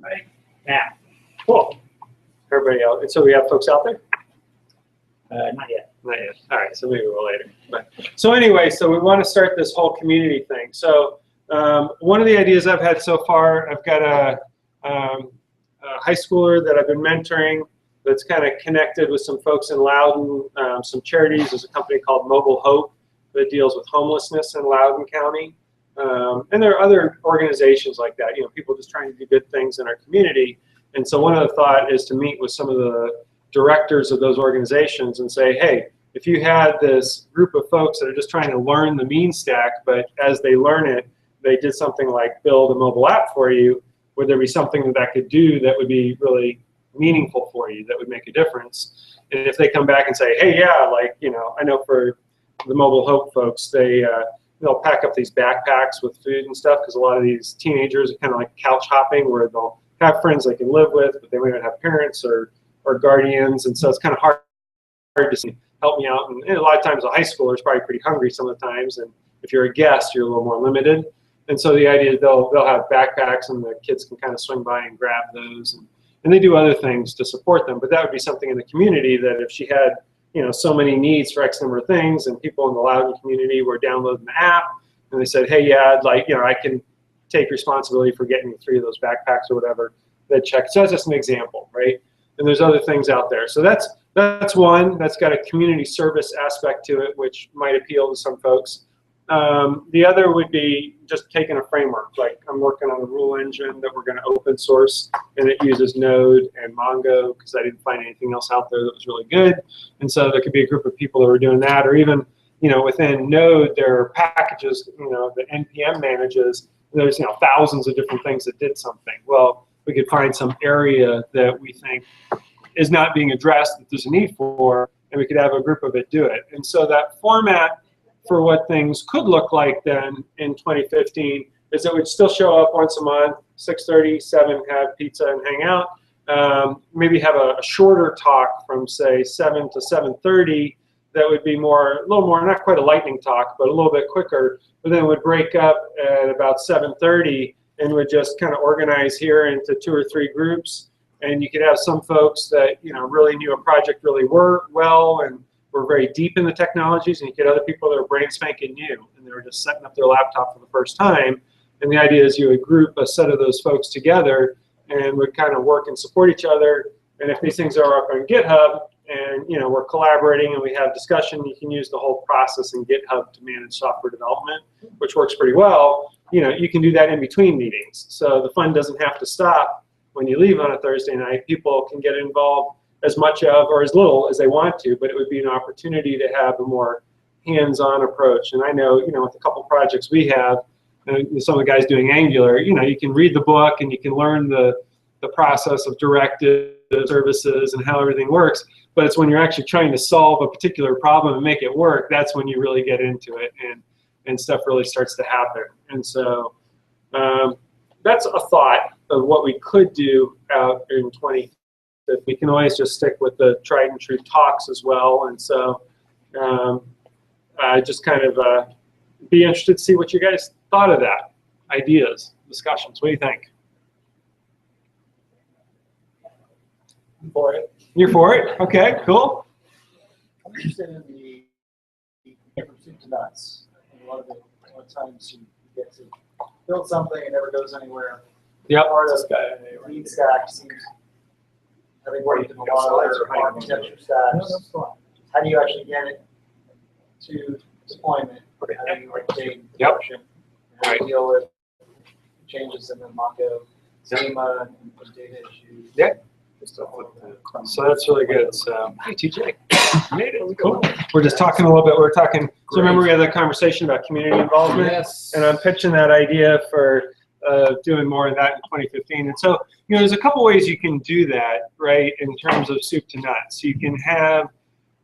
Right. Yeah. Cool. Everybody else. And so we have folks out there? Not yet. Not yet. All right. So maybe we'll later. But, so anyway, so we want to start this whole community thing. So one of the ideas I've had so far, I've got a high schooler that I've been mentoring that's kind of connected with some folks in Loudoun, some charities. There's a company called Mobile Hope that deals with homelessness in Loudoun County. And there are other organizations like that, you know, people just trying to do good things in our community. And so one of the thought is to meet with some of the directors of those organizations and say, hey, if you had this group of folks that are just trying to learn the mean stack, but as they learn it, they did something like build a mobile app for you, would there be something that that could do that would be really meaningful for you, that would make a difference? And if they come back and say, hey, yeah, like, you know, I know for the Mobile Hope folks, they'll pack up these backpacks with food and stuff, because a lot of these teenagers are kind of like couch hopping, where they'll have friends they can live with, but they might not have parents or guardians, and so it's kind of hard to say, help me out. And a lot of times a high schooler is probably pretty hungry some of the times, and if you're a guest, you're a little more limited. And so the idea is they'll have backpacks, and the kids can kind of swing by and grab those, and they do other things to support them. But that would be something in the community that if she had, you know, so many needs for X number of things, and people in the Loudoun community were downloading the app, and they said, hey, yeah, I'd like, you know, I can take responsibility for getting 3 of those backpacks or whatever, they'd check. So that's just an example, right? And there's other things out there. So that's one that's got a community service aspect to it, which might appeal to some folks. The other would be just taking a framework. Like, I'm working on a rule engine that we're going to open source, and it uses Node and Mongo, because I didn't find anything else out there that was really good. And so there could be a group of people that were doing that, or even, you know, within Node, there are packages, you know, that NPM manages. There's, you know, thousands of different things that did something. Well, we could find some area that we think is not being addressed, that there's a need for, and we could have a group of it do it. And so that format for what things could look like then in 2015 is that we'd still show up once a month, 6:30, 7, have pizza and hang out. Maybe have a shorter talk from, say, 7 to 7:30 that would be a little more, not quite a lightning talk, but a little bit quicker. But then would break up at about 7:30 and would just kind of organize here into 2 or 3 groups. And you could have some folks that, you know, really knew a project really well and were very deep in the technologies, and you get other people that are brain spanking new, and they were just setting up their laptop for the first time. And the idea is you would group a set of those folks together and would kind of work and support each other. And if these things are up on GitHub and, you know, we're collaborating and we have discussion, you can use the whole process in GitHub to manage software development, which works pretty well. You know, you can do that in between meetings. So the fun doesn't have to stop when you leave on a Thursday night. People can get involved as much of or as little as they want to, but it would be an opportunity to have a more hands-on approach. And I know, you know, with a couple projects we have, and some of the guys doing Angular, you know, you can read the book and you can learn the process of directed services and how everything works, but it's when you're actually trying to solve a particular problem and make it work, that's when you really get into it, and stuff really starts to happen. And so that's a thought of what we could do out in 2015. We can always just stick with the tried and true talks as well. And so just kind of be interested to see what you guys thought of that. Ideas, discussions. What do you think? I'm for it. You're for it? Okay, cool. I'm interested in the from soup to nuts. A lot of times you get to build something and it never goes anywhere. Yep. Part of lead stack seems having worked in a lot of other architecture stacks. How do you actually get it to deployment? How do you maintain production? How do you deal with changes in the Mongo schema and data issues? Yeah. So that's really good. So, hi TJ. Cool. We're just talking a little bit. We're talking. So remember we had that conversation about community involvement. Yes. And I'm pitching that idea for doing more of that in 2015. And so, you know, there's a couple ways you can do that, right? In terms of soup to nuts, you can have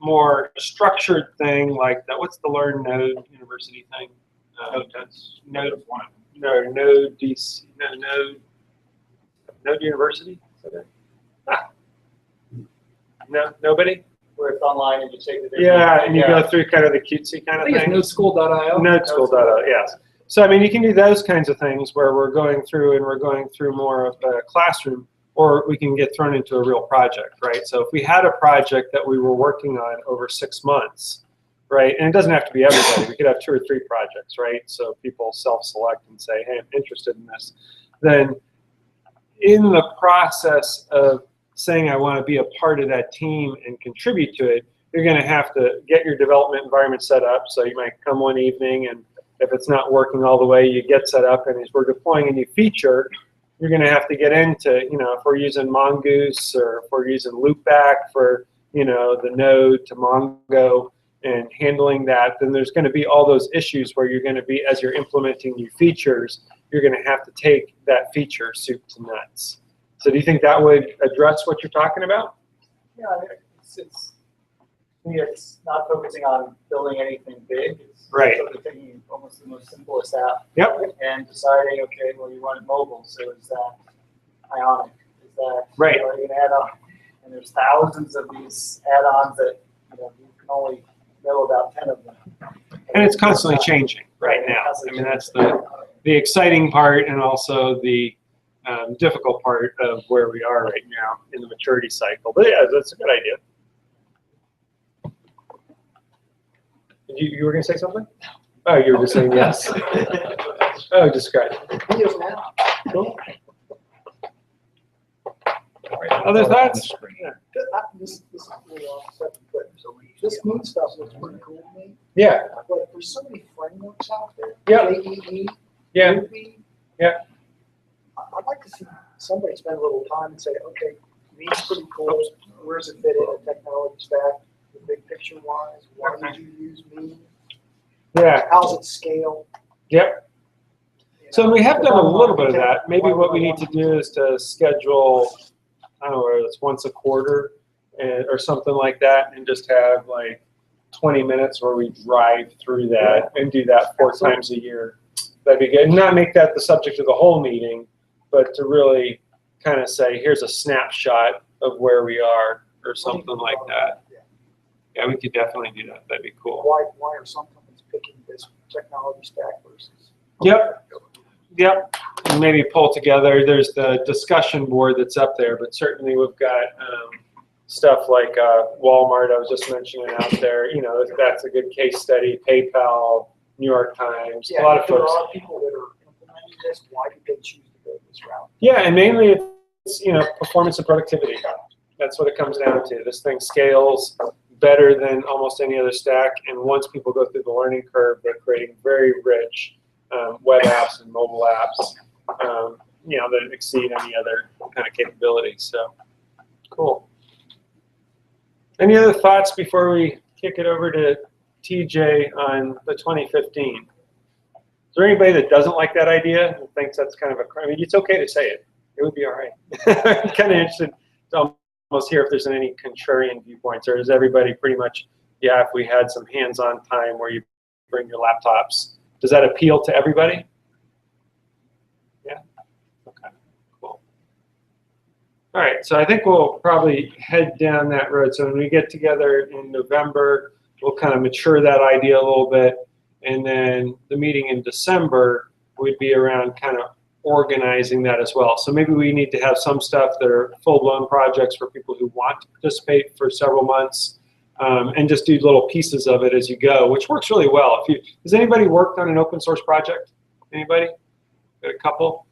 more structured thing like that. What's the Learn Node University thing? Node DC. Node University. No, nobody? Where it's online and you take the Yeah, and you go through kind of the cutesy kind of thing. Nodeschool.io. Nodeschool.io, yes. So I mean, you can do those kinds of things where we're going through more of a classroom, or we can get thrown into a real project, right? So if we had a project that we were working on over 6 months, right, and it doesn't have to be everybody, we could have 2 or 3 projects, right? So people self-select and say, hey, I'm interested in this. Then in the process of saying I want to be a part of that team and contribute to it, you're going to have to get your development environment set up. So you might come one evening, and if it's not working all the way, you get set up, and as we're deploying a new feature, you're going to have to get into, you know, if we're using Mongoose or if we're using Loopback for, you know, the node to Mongo and handling that, then there's going to be all those issues where you're going to be, as you're implementing new features, you're going to have to take that feature soup to nuts. So do you think that would address what you're talking about? Yeah, it's not focusing on building anything big. It's right. sort of taking almost the most simplest app. Yep. And deciding, okay, well, you want it mobile, so is that Ionic? Is that right? You know, you can add on, and there's thousands of these add-ons that you can only know about 10 of them. And it's constantly changing right now. I mean, that's the exciting part, and also the difficult part of where we are right now in the maturity cycle. But yeah, that's a good idea. You were going to say something? Oh, you were just saying yes. Oh, describe. Cool. Other thoughts? Yeah. This is a little off subject, but this moon stuff looks pretty cool to me. Yeah. But there's so many frameworks out there. Yeah. AEE, Yeah. Ruby. Yeah. I'd like to see somebody spend a little time and say, okay, Me's pretty cool. Where does it fit in a technology stack? The big picture wise, why did you use Me? Yeah. How's it scale? Yep. So we have done a little bit of that. architect, Maybe why what would we I need to want do is to schedule, I don't know, whether it's once a quarter or something like that, and just have like 20 minutes where we drive through that and do that 4 times a year. That'd be good. And not make that the subject of the whole meeting, but to really kind of say, here's a snapshot of where we are or something like that. Yeah, we could definitely do that. That'd be cool. Why are some companies picking this technology stack versus? Yep. Yep. And maybe pull together. There's the discussion board that's up there, but certainly we've got stuff like Walmart I was just mentioning out there. You know, that's a good case study. PayPal, New York Times, Yeah, a lot of there folks. are people that are implementing this. Why did they choose to go this route? Yeah, and mainly it's, you know, performance and productivity. That's what it comes down to. This thing scales better than almost any other stack, and once people go through the learning curve, they're creating very rich web apps and mobile apps, you know, that exceed any other kind of capabilities. So, cool. Any other thoughts before we kick it over to TJ on the 2015? Is there anybody that doesn't like that idea and thinks that's kind of a crime? I mean, it's okay to say it. It would be all right. I'm kind of interested to almost hear if there's any contrarian viewpoints, or is everybody pretty much, yeah, if we had some hands-on time where you bring your laptops, does that appeal to everybody? Yeah? Okay, cool. All right, so I think we'll probably head down that road. So when we get together in November, we'll kind of mature that idea a little bit, and then the meeting in December would be around kind of organizing that as well. So maybe we need to have some stuff that are full-blown projects for people who want to participate for several months, and just do little pieces of it as you go, which works really well. Has anybody worked on an open source project? Anybody? Got a couple?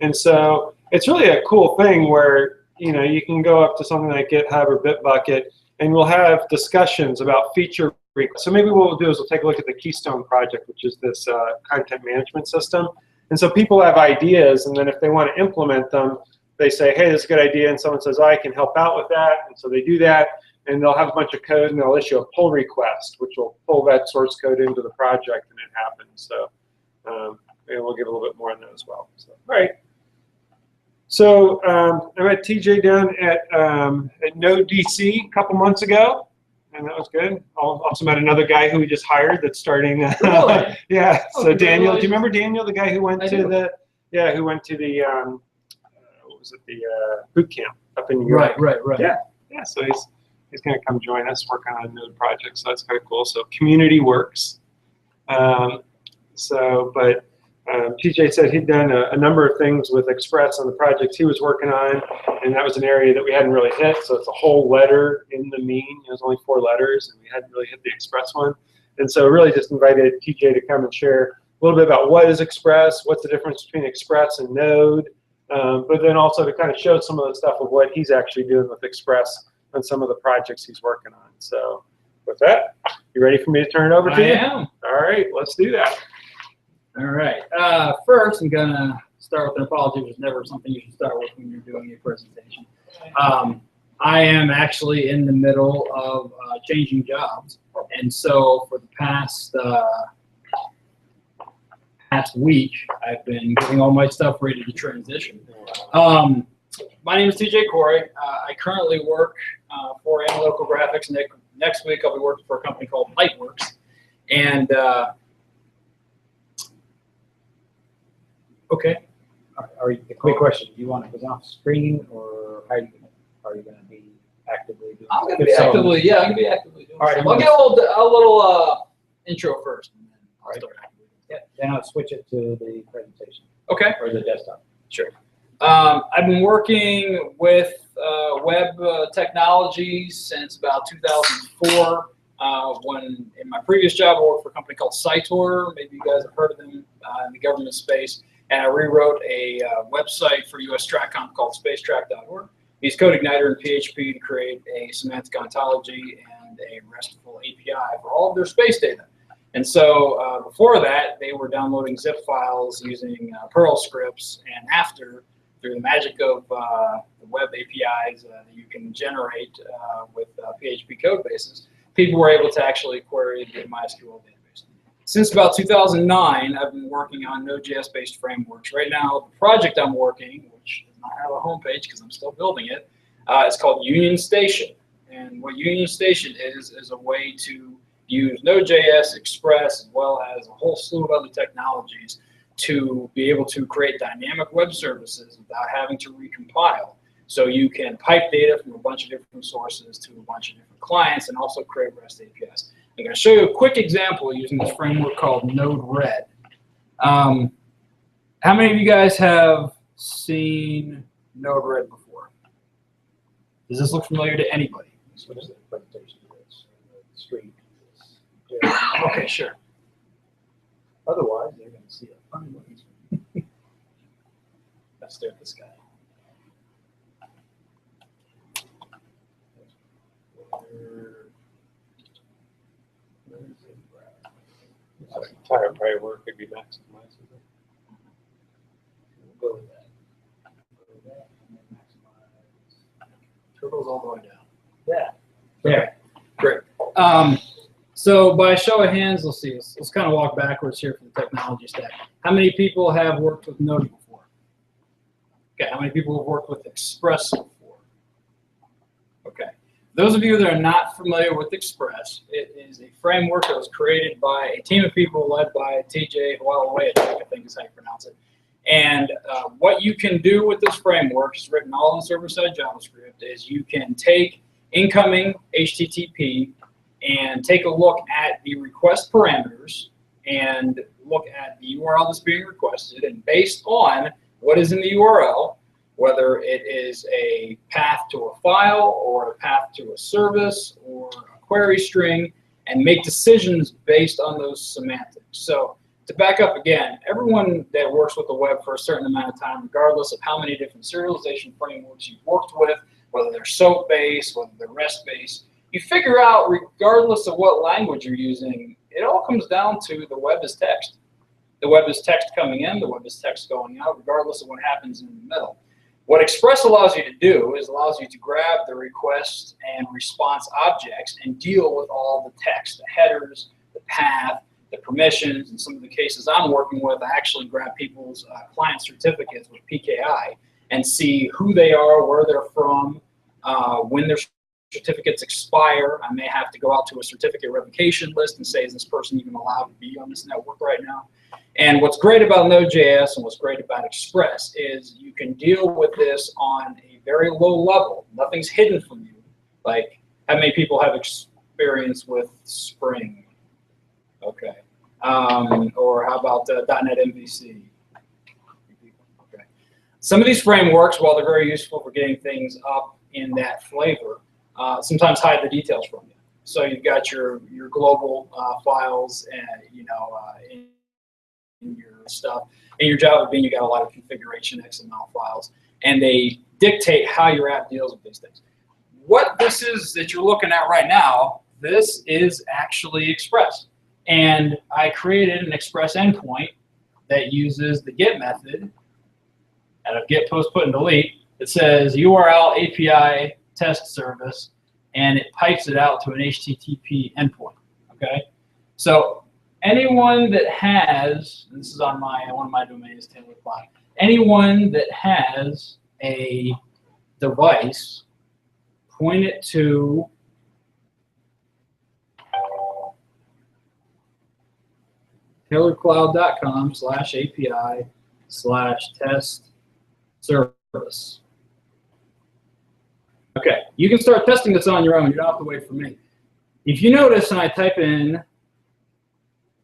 And so it's really a cool thing where, you know, you can go up to something like GitHub or Bitbucket, and we'll have discussions about feature requests. So maybe what we'll do is we'll take a look at the Keystone project, which is this content management system. And so people have ideas, and then if they want to implement them, they say, hey, this is a good idea, and someone says, oh, I can help out with that, and so they do that, and they'll have a bunch of code, and they'll issue a pull request, which will pull that source code into the project, and it happens. So maybe we'll give a little bit more on that as well. So, all right. So I met TJ down at Node DC a couple months ago, and that was good. Also met another guy who we just hired that's starting. Really? Yeah. Oh, So Daniel, do you remember Daniel, the guy who went to the what was it, the boot camp up in New York? Right. Yeah. Yeah. So he's going to come join us, work on a Node project. So that's kind of cool. So community works. So, but TJ said he'd done a number of things with Express on the projects he was working on, and that was an area that we hadn't really hit. So it's a whole letter in the mean. It was only 4 letters, and we hadn't really hit the Express one. And so really just invited TJ to come and share a little bit about what is Express, what's the difference between Express and Node, but then also to kind of show some of the stuff of what he's actually doing with Express on some of the projects he's working on. So with that, you ready for me to turn it over to you? I am. All right, let's do that. All right. First, I'm going to start with an apology, which is never something you should start with when you're doing a presentation. I am actually in the middle of changing jobs. And so for the past week, I've been getting all my stuff ready to transition. My name is TJ Corey. I currently work for Analytical Graphics. Next week, I'll be working for a company called Lightworks. And okay. A quick question. Do you want to present off screen, or are you going to be actively doing I'm going to be actively, yeah, I'm going to be actively doing All right, stuff. I'll get a little intro first, and then I'll All right. start actively. Yeah, then I'll switch it to the presentation Okay. or the desktop. Sure. I've been working with web technology since about 2004. When in my previous job, I worked for a company called Cytor. Maybe you guys have heard of them in the government space. And I rewrote a website for US Stratcom called spacetrack.org. Used CodeIgniter and PHP to create a semantic ontology and a RESTful API for all of their space data. And so before that, they were downloading zip files using Perl scripts, and after, through the magic of the web APIs that you can generate with PHP code bases, people were able to actually query the MySQL database. Since about 2009, I've been working on Node.js-based frameworks. Right now, the project I'm working, which does not have a homepage because I'm still building it, is called Union Station. And what Union Station is a way to use Node.js, Express, as well as a whole slew of other technologies to be able to create dynamic web services without having to recompile. So you can pipe data from a bunch of different sources to a bunch of different clients and also create REST APIs. I'm going to show you a quick example using this framework called Node-RED. How many of you guys have seen Node-RED before? Does this look familiar to anybody? Switch to the presentation. Screen. Okay, sure. Otherwise, they're going to see a funny looking screen. Let's stare at this guy. Entire prior work could be maximized. We'll go with that. Go with that and then maximize. Turtle's all the way down. Yeah. Okay, great. So by show of hands, let's see. Let's kind of walk backwards here for the technology stack. How many people have worked with Node before? Okay, how many people have worked with Express before? Okay. Those of you that are not familiar with Express, it is a framework that was created by a team of people led by TJ Huawei, I think is how you pronounce it. And what you can do with this framework, is written all in server-side JavaScript, is you can take incoming HTTP and take a look at the request parameters and look at the URL that's being requested, and based on what is in the URL, whether it is a path to a file or a path to a service or a query string, and make decisions based on those semantics. So to back up again, everyone that works with the web for a certain amount of time, regardless of how many different serialization frameworks you've worked with, whether they're SOAP-based, whether they're REST-based, you figure out, regardless of what language you're using, it all comes down to the web is text. The web is text coming in, the web is text going out, regardless of what happens in the middle. What Express allows you to do is allows you to grab the request and response objects and deal with all the text, the headers, the path, the permissions. In some of the cases I'm working with, I actually grab people's client certificates with PKI and see who they are, where they're from, when their certificates expire. I may have to go out to a certificate revocation list and say, is this person even allowed to be on this network right now? And what's great about Node.js and what's great about Express is you can deal with this on a very low level. Nothing's hidden from you. Like, how many people have experience with Spring? Okay. Or how about .NET MVC? Okay. Some of these frameworks, while they're very useful for getting things up in that flavor, sometimes hide the details from you. So you've got your global files and in your stuff. In your Java bean, you got a lot of configuration XML files, and they dictate how your app deals with these things. What this is that you're looking at right now, this is actually Express. And I created an Express endpoint that uses the get method out of get, post, put, and delete. It says URL API test service, and it pipes it out to an HTTP endpoint. Okay, so anyone that has, and this is on one of my domains, Taylor Cloud, anyone that has a device, point it to taylorcloud.com/API/test service. Okay, you can start testing this on your own. You don't have to wait for me. If you notice, and I type in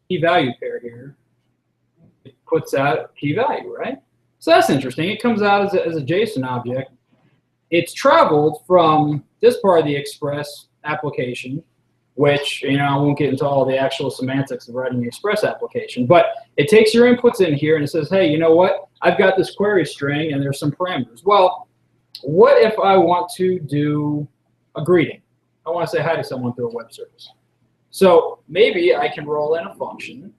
key value pair here, it puts out key value, right? So that's interesting. It comes out as a JSON object. It's traveled from this part of the Express application, which, I won't get into all the actual semantics of writing the Express application, but it takes your inputs in here and it says, hey, you know what? I've got this query string and there's some parameters. Well, what if I want to do a greeting? I want to say hi to someone through a web service. So maybe I can roll in a function.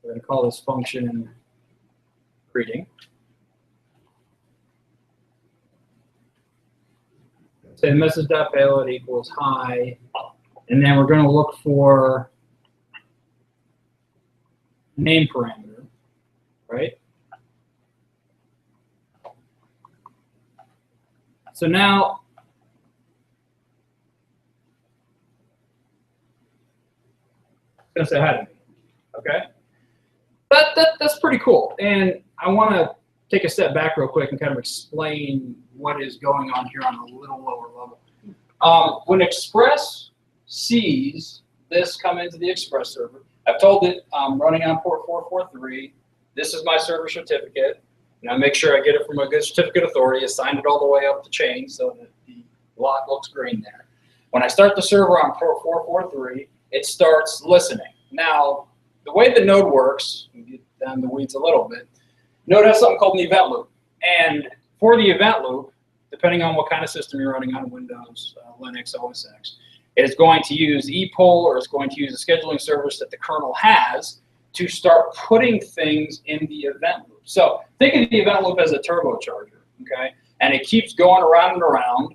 We're going to call this function greeting. Say the message.payload equals hi, and then we're going to look for name parameter, right? So now it's going to say hi to me, okay? That's pretty cool, and I want to take a step back real quick and kind of explain what is going on here on a little lower level. When Express sees this come into the Express server, I've told it I'm running on port 443. This is my server certificate. And I make sure I get it from a good certificate authority, assigned it all the way up the chain so that the lock looks green there. When I start the server on port 443, it starts listening. Now, the way the node works, we get down the weeds a little bit, Node has something called an event loop. And for the event loop, depending on what kind of system you're running on, Windows, Linux, OS X, it is going to use epoll, or it's going to use a scheduling service that the kernel has to start putting things in the event loop. So think of the event loop as a turbocharger, okay? And it keeps going around and around,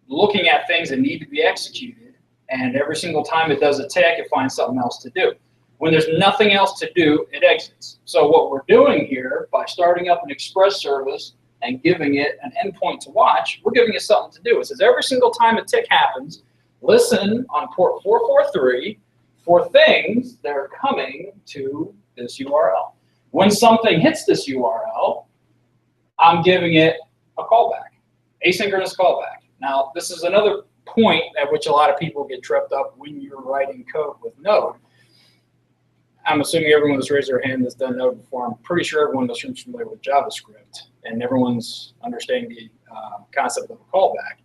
looking at things that need to be executed, and every single time it does a tick, it finds something else to do. When there's nothing else to do, it exits. So what we're doing here, by starting up an Express service and giving it an endpoint to watch, we're giving it something to do. It says every single time a tick happens, listen on port 443 for things that are coming to this URL. When something hits this URL, I'm giving it a callback, asynchronous callback. Now, this is another point at which a lot of people get tripped up when you're writing code with Node. I'm assuming everyone that's raised their hand has done Node before. I'm pretty sure everyone in this room is familiar with JavaScript, and everyone's understanding the concept of a callback.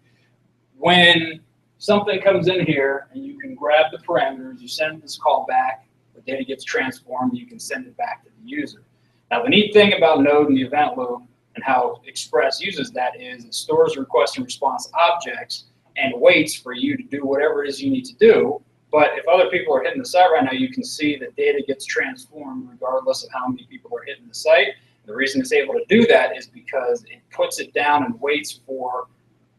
When something comes in here and you can grab the parameters, you send this callback, the data gets transformed, you can send it back to the user. Now, the neat thing about Node and the event loop and how Express uses that is it stores request and response objects and waits for you to do whatever it is you need to do. But if other people are hitting the site right now, you can see that data gets transformed regardless of how many people are hitting the site. The reason it's able to do that is because it puts it down and waits for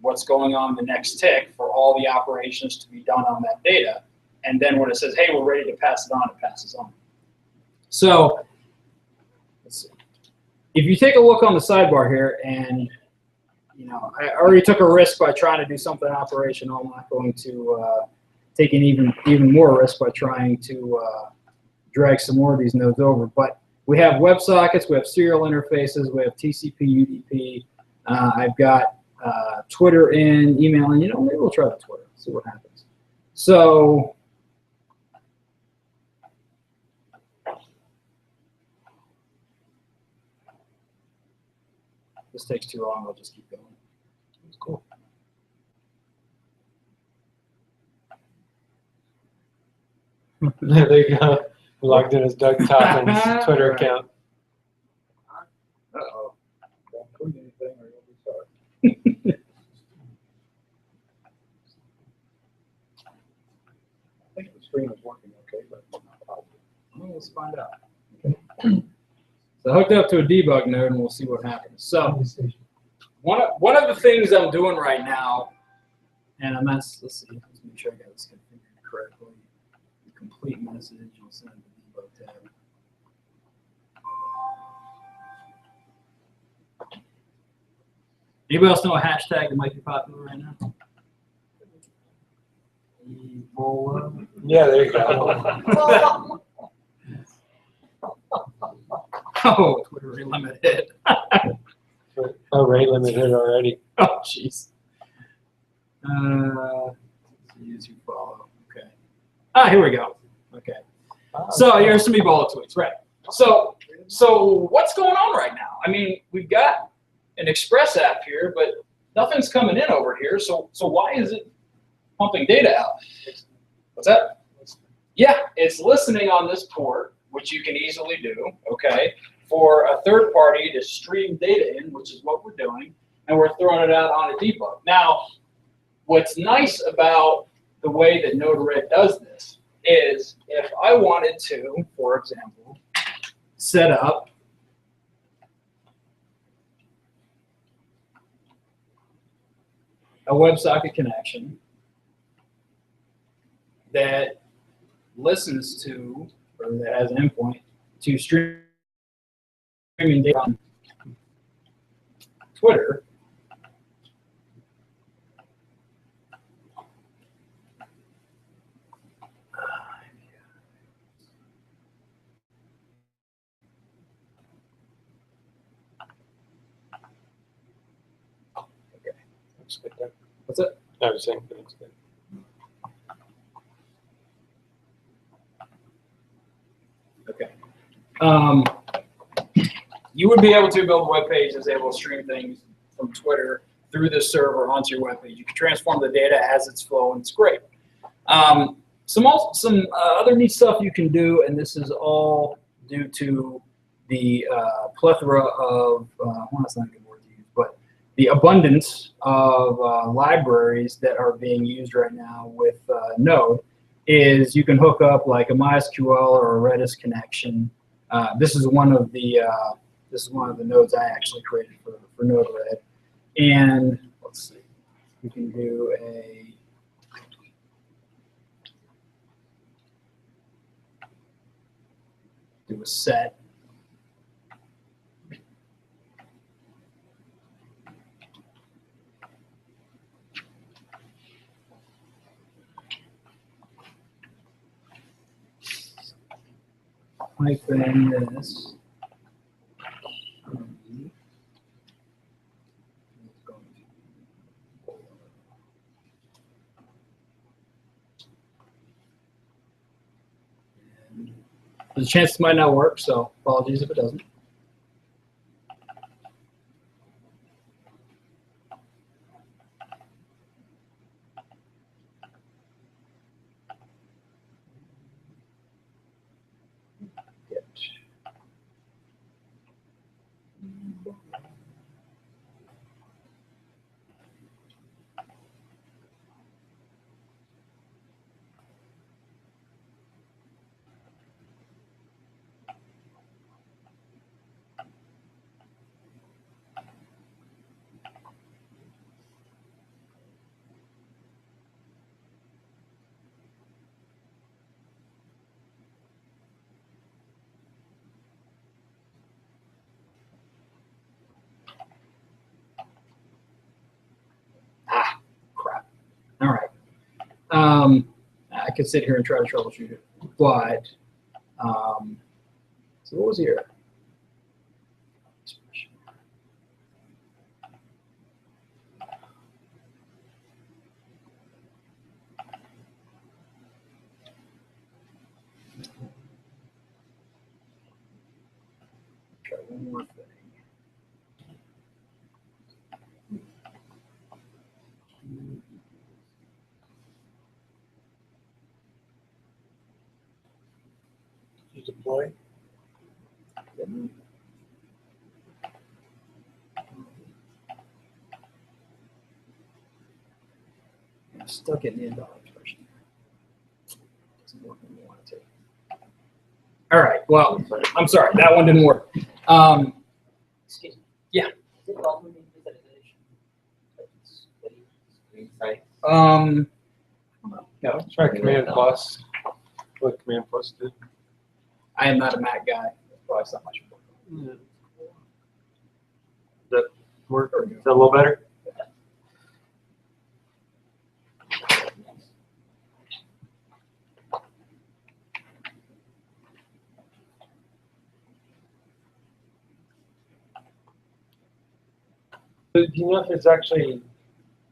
what's going on the next tick for all the operations to be done on that data. And then when it says, hey, we're ready to pass it on, it passes on. So let's see. If you take a look on the sidebar here, and I already took a risk by trying to do something operational. I'm not going to take an even more risk by trying to drag some more of these nodes over. But we have WebSockets, we have serial interfaces, we have TCP, UDP. I've got Twitter in, email in. Maybe we'll try the Twitter, see what happens. So this takes too long. I'll just keep going. It's cool. There you go. Logged in as Doug Toppin's Twitter account. Uh-oh. Don't tweet anything or you'll be sorry. I think the screen is working okay, but I'm not positive. Well, let's find out. So I hooked up to a debug node, and we'll see what happens. So one of the things I'm doing right now, and let's see, let's make sure I got this configured correctly. The complete message, I'll send it to the debug tab. Anybody else know a hashtag that might be popular right now? Ebola. Yeah, there you go. Oh, Twitter rate limit hit. Oh, rate limit hit already. Oh, jeez. Use you follow. Okay. Ah, here we go. Okay. So here's some Ebola tweets, right? So what's going on right now? I mean, we've got an Express app here, but nothing's coming in over here. So why is it pumping data out? What's that? Yeah, it's listening on this port, which you can easily do, okay, for a third party to stream data in, which is what we're doing, and we're throwing it out on a debug. Now, what's nice about the way that Node-RED does this is if I wanted to, for example, set up a WebSocket connection that listens to, or that has an endpoint to streaming data on Twitter. Okay. Looks good there. What's it? I was saying it looks good. Okay. You would be able to build a web page that's able to stream things from Twitter through this server onto your web page. You can transform the data as it's flowing. It's great. Some other neat stuff you can do, and this is all due to the plethora of, well, that's not a good word to use, but the abundance of libraries that are being used right now with Node, is you can hook up like a MySQL or a Redis connection. This is one of the nodes I actually created for Node-RED. And let's see, you can do a set. Hyphen this. There's a chance it might not work, so apologies if it doesn't. Ah, crap. All right. I could sit here and try to troubleshoot it, but so what was here? one more thing. You deploy. I'm stuck in the invalid expression. Doesn't work when you want it to. All right. Well, I'm sorry. That one didn't work. Excuse me. Yeah. Is it also mean visualization? Yeah, try Command Plus. What Command Plus did. I am not a Mac guy. That's probably not much more. That work? Is that a little better? Do you know if it's actually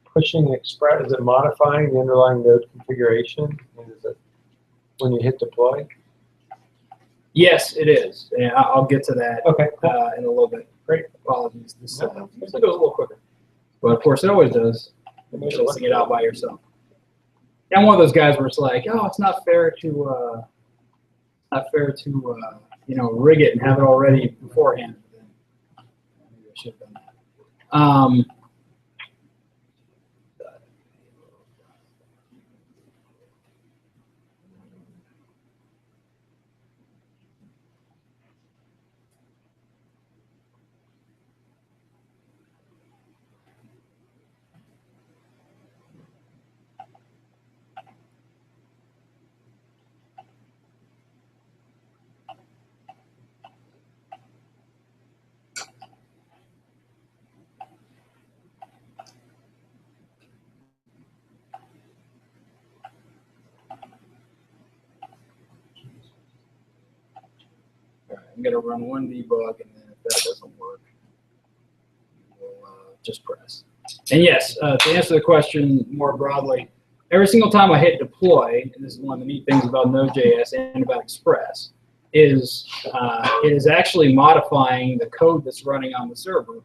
pushing Express? Is it modifying the underlying node configuration? And is it when you hit deploy? Yes, it is. And I'll get to that Okay. in a little bit. Great. Apologies. This usually goes a little quicker. But of course, it always does. You're testing it out by yourself. I'm one of those guys where it's like, oh, it's not fair to, you know, rig it and have it all ready beforehand. Maybe I should have done that. All right, I'm going to run one debug, and then if that doesn't work, we'll just press. And yes, to answer the question more broadly, every single time I hit deploy, and this is one of the neat things about Node.js and about Express, is it is actually modifying the code that's running on the server.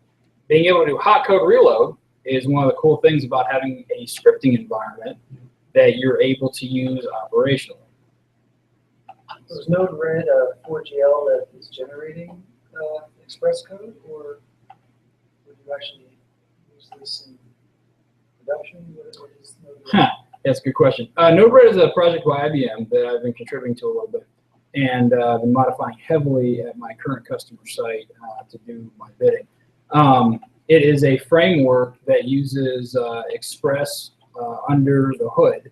Being able to do hot code reload is one of the cool things about having a scripting environment that you're able to use operationally. So is Node-RED a 4GL that is generating Express code, or would you actually use this in production? What is Node-RED? That's a good question. Node-RED is a project by IBM that I've been contributing to a little bit, and been modifying heavily at my current customer site to do my bidding. It is a framework that uses Express under the hood,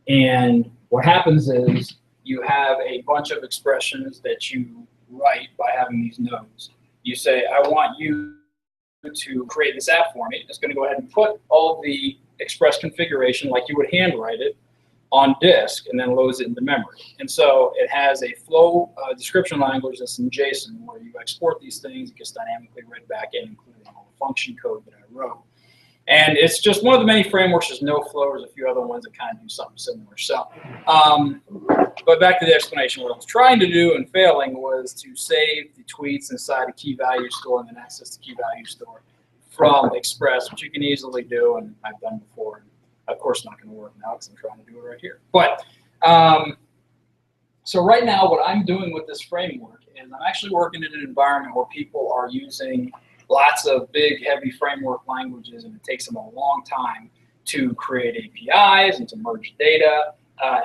and what happens is you have a bunch of expressions that you write by having these nodes. You say, I want you to create this app for me. It's going to go ahead and put all of the Express configuration, like you would handwrite it, on disk, and then loads it into memory. And so it has a flow description language that's in JSON, where you export these things. It gets dynamically read back in, including all the function code that I wrote. And it's just one of the many frameworks. There's NoFlow. There's a few other ones that kind of do something similar. So, but back to the explanation. What I was trying to do and failing was to save the tweets inside a key value store and then access the key value store from Express, which you can easily do, and I've done before. Of course, not going to work now because I'm trying to do it right here. But so right now, what I'm doing with this framework is I'm actually working in an environment where people are using lots of big, heavy framework languages, and it takes them a long time to create APIs and to merge data.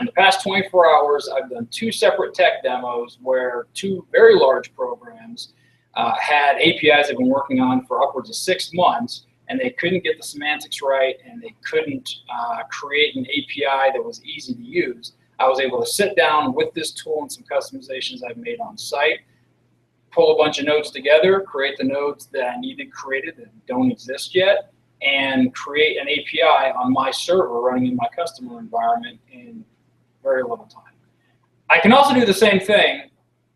In the past 24 hours, I've done 2 separate tech demos where 2 very large programs had APIs they've been working on for upwards of 6 months, and they couldn't get the semantics right, and they couldn't create an API that was easy to use. I was able to sit down with this tool and some customizations I've made on site, pull a bunch of nodes together, create the nodes that I needed created that don't exist yet, and create an API on my server running in my customer environment in very little time. I can also do the same thing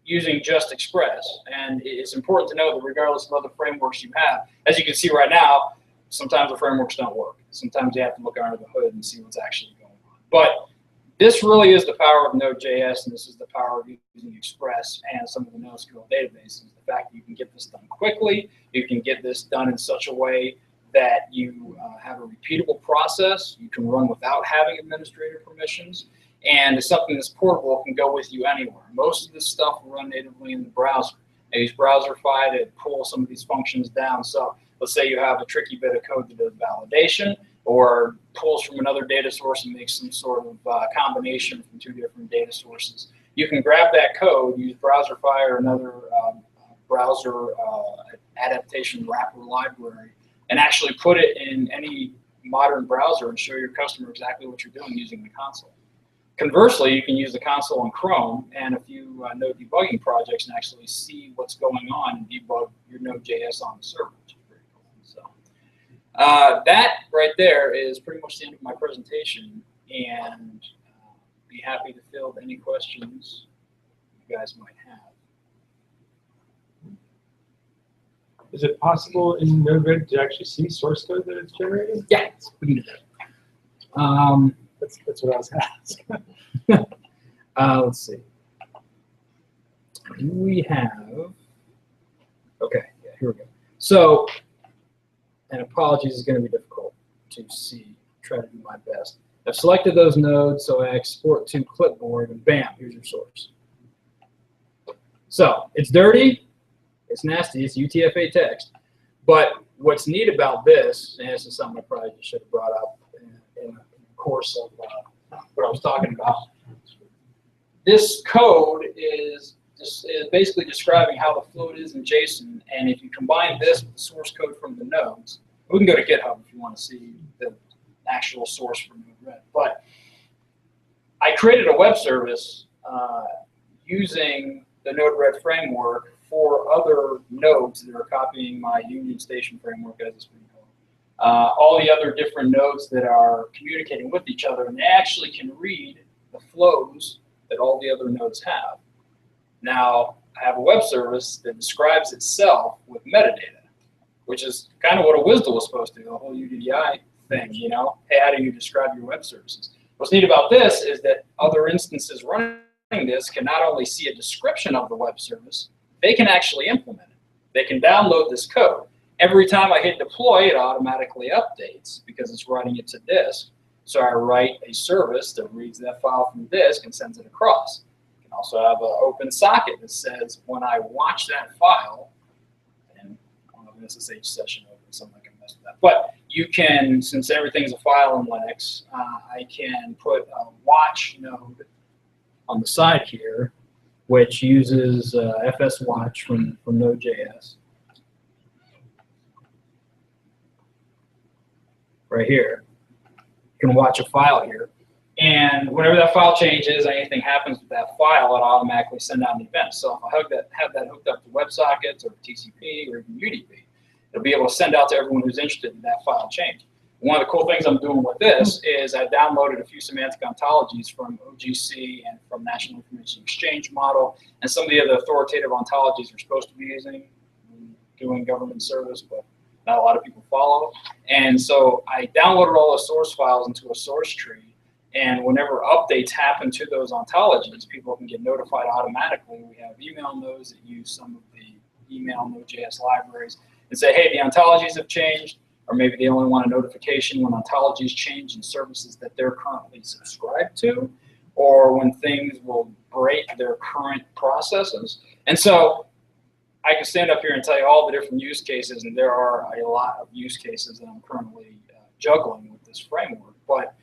using just Express, and it's important to know that regardless of other frameworks you have, as you can see right now, sometimes the frameworks don't work. Sometimes you have to look under the hood and see what's actually going on. But This really is the power of Node.js, and this is the power of using Express and some of the NoSQL databases. The fact that you can get this done quickly, you can get this done in such a way that you have a repeatable process, you can run without having administrator permissions, and it's something that's portable, can go with you anywhere. Most of this stuff will run natively in the browser. I use Browserify to pull some of these functions down. So let's say you have a tricky bit of code that does validation, or pulls from another data source and makes some sort of combination from two different data sources. You can grab that code, use Browserify or another browser adaptation wrapper library, and actually put it in any modern browser and show your customer exactly what you're doing using the console. Conversely, you can use the console in Chrome and a few Node debugging projects and actually see what's going on and debug your Node.js on the server, which is pretty cool. So that right there is pretty much the end of my presentation, and be happy to field any questions you guys might have. Is it possible in Node-RED to actually see source code that it's generating? Yeah, we can do that. That's what I was asking. Let's see. Do we have? Okay, yeah, here we go. So, and apologies is going to be difficult to see. Try to do my best. I've selected those nodes, so I export to clipboard, and bam, here's your source. So it's dirty, it's nasty, it's UTF-8 text. But what's neat about this, and this is something I probably should have brought up in the course of what I was talking about. This code is basically describing how the float is in JSON, and if you combine this with the source code from the nodes, we can go to GitHub if you want to see the actual source from Node-RED. But I created a web service using the Node-RED framework for other nodes that are copying my Union Station framework, as it's been called. All the other different nodes that are communicating with each other, and they actually can read the flows that all the other nodes have. Now, I have a web service that describes itself with metadata, which is kind of what a WSDL was supposed to do, the whole UDDI thing, you know? Hey, how do you describe your web services? What's neat about this is that other instances running this can not only see a description of the web service, they can actually implement it. They can download this code. Every time I hit deploy, it automatically updates because it's writing it to disk. So I write a service that reads that file from disk and sends it across. You can also have an open socket that says, when I watch that file, and I don't know if an SSH session open, something I can mess with that. But you can, since everything's a file in Linux, I can put a watch node on the side here, which uses fswatch from Node.js. Right here. You can watch a file here. And whenever that file changes, anything happens with that file, it automatically send out an event. So if I have that hooked up to WebSockets or TCP or even UDP, it'll be able to send out to everyone who's interested in that file change. One of the cool things I'm doing with this is I downloaded a few semantic ontologies from OGC and from National Information Exchange model and some of the other authoritative ontologies we're supposed to be using when doing government service, but not a lot of people follow. And so I downloaded all the source files into a source tree, and whenever updates happen to those ontologies, people can get notified automatically. We have email nodes that use some of the email Node.js libraries and say, hey, the ontologies have changed, or maybe they only want a notification when ontologies change in services that they're currently subscribed to, or when things will break their current processes. And so I can stand up here and tell you all the different use cases, and there are a lot of use cases that I'm currently juggling with this framework. But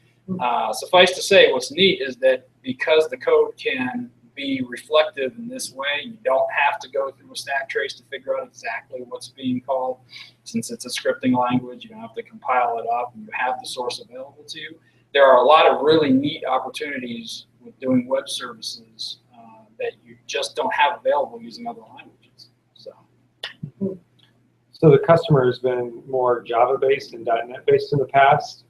suffice to say, what's neat is that because the code can be reflective in this way, you don't have to go through a stack trace to figure out exactly what's being called. Since it's a scripting language, you don't have to compile it up, and you have the source available to you. There are a lot of really neat opportunities with doing web services that you just don't have available using other languages. So the customer has been more Java-based and .NET-based in the past.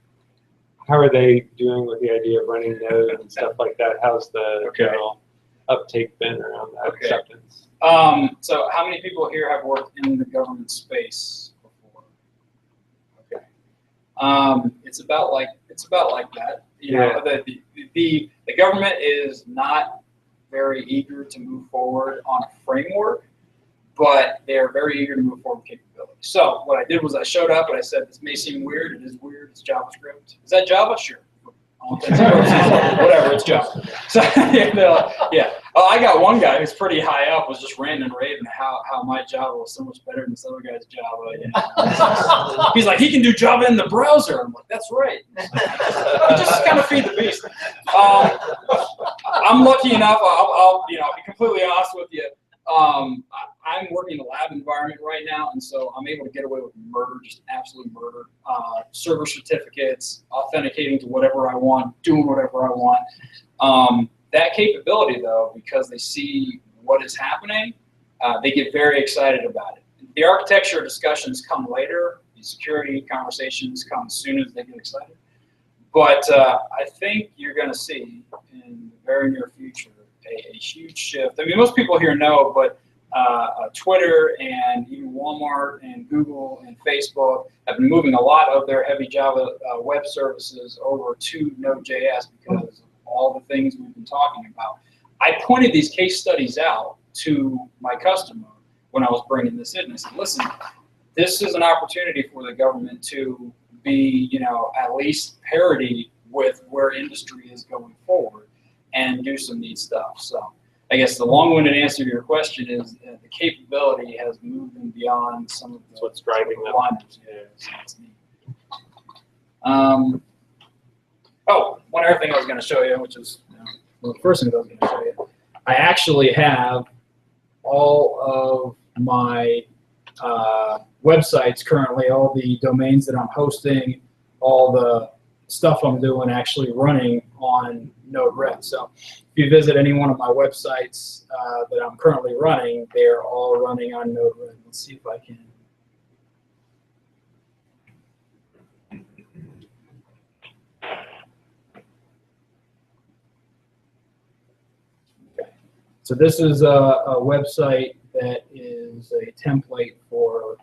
How are they doing with the idea of running Node and stuff like that? How's the general uptake been around that acceptance? So how many people here have worked in the government space before? Okay. It's about like It's about like that. You know, the government is not very eager to move forward on a framework, but they're very eager to move forward with capability. So what I did was I showed up and I said, this may seem weird. It is weird. It's JavaScript. Is that Java? Sure. Whatever, it's Java. So yeah. Oh, I got one guy who's pretty high up was just ranting and raving how my Java was so much better than this other guy's Java. You know? He's like, he can do Java in the browser. I'm like, that's right. You just kind of feed the beast. I'm lucky enough. I'll be completely honest with you. I'm working in a lab environment right now, and so I'm able to get away with murder, just absolute murder. Server certificates, authenticating to whatever I want, doing whatever I want. That capability, though, because they see what is happening, they get very excited about it. The architecture discussions come later. The security conversations come as soon as they get excited. But I think you're going to see in the very near future a huge shift. I mean, most people here know, but Twitter and even Walmart and Google and Facebook have been moving a lot of their heavy Java web services over to Node.js because of all the things we've been talking about. I pointed these case studies out to my customer when I was bringing this in. And I said, listen, this is an opportunity for the government to be, at least parity with where industry is going forward and do some neat stuff. So I guess the long-winded answer to your question is the capability has moved them beyond some of the what's driving them. Yeah, so it's neat. Oh, one other thing I was going to show you, which is well, the first thing I was going to show you, I actually have all of my websites currently, all the domains that I'm hosting, all the stuff I'm doing actually running on Node-RED. So if you visit any one of my websites that I'm currently running, they're all running on Node-RED. Let's see if I can. Okay. So this is a website that is a template for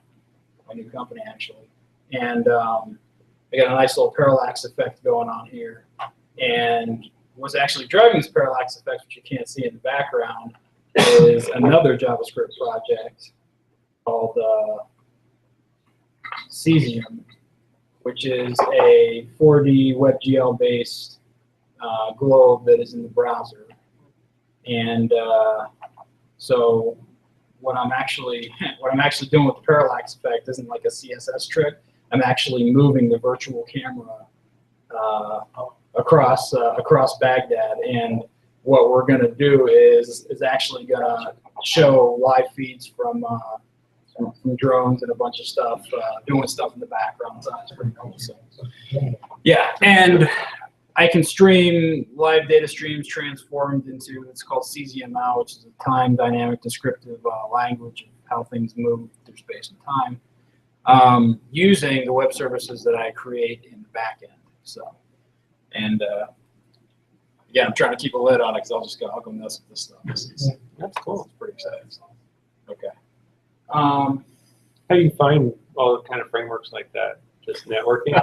a new company, actually. And I got a nice little parallax effect going on here. And what's actually driving this parallax effect, which you can't see in the background, is another JavaScript project called Cesium, which is a 4D WebGL-based globe that is in the browser. And so what I'm actually doing with the parallax effect isn't like a CSS trick. I'm actually moving the virtual camera across Baghdad, and what we're going to do is actually going to show live feeds from drones and a bunch of stuff, doing stuff in the background. So it's pretty cool. So, yeah, and I can stream live data streams transformed into, it's called CZML, which is a time dynamic descriptive language of how things move through space and time, using the web services that I create in the back end. So, and yeah, I'm trying to keep a lid on it because I'll go mess with this stuff. That's cool. It's pretty exciting. Okay. How do you find all the kind of frameworks like that? Just networking?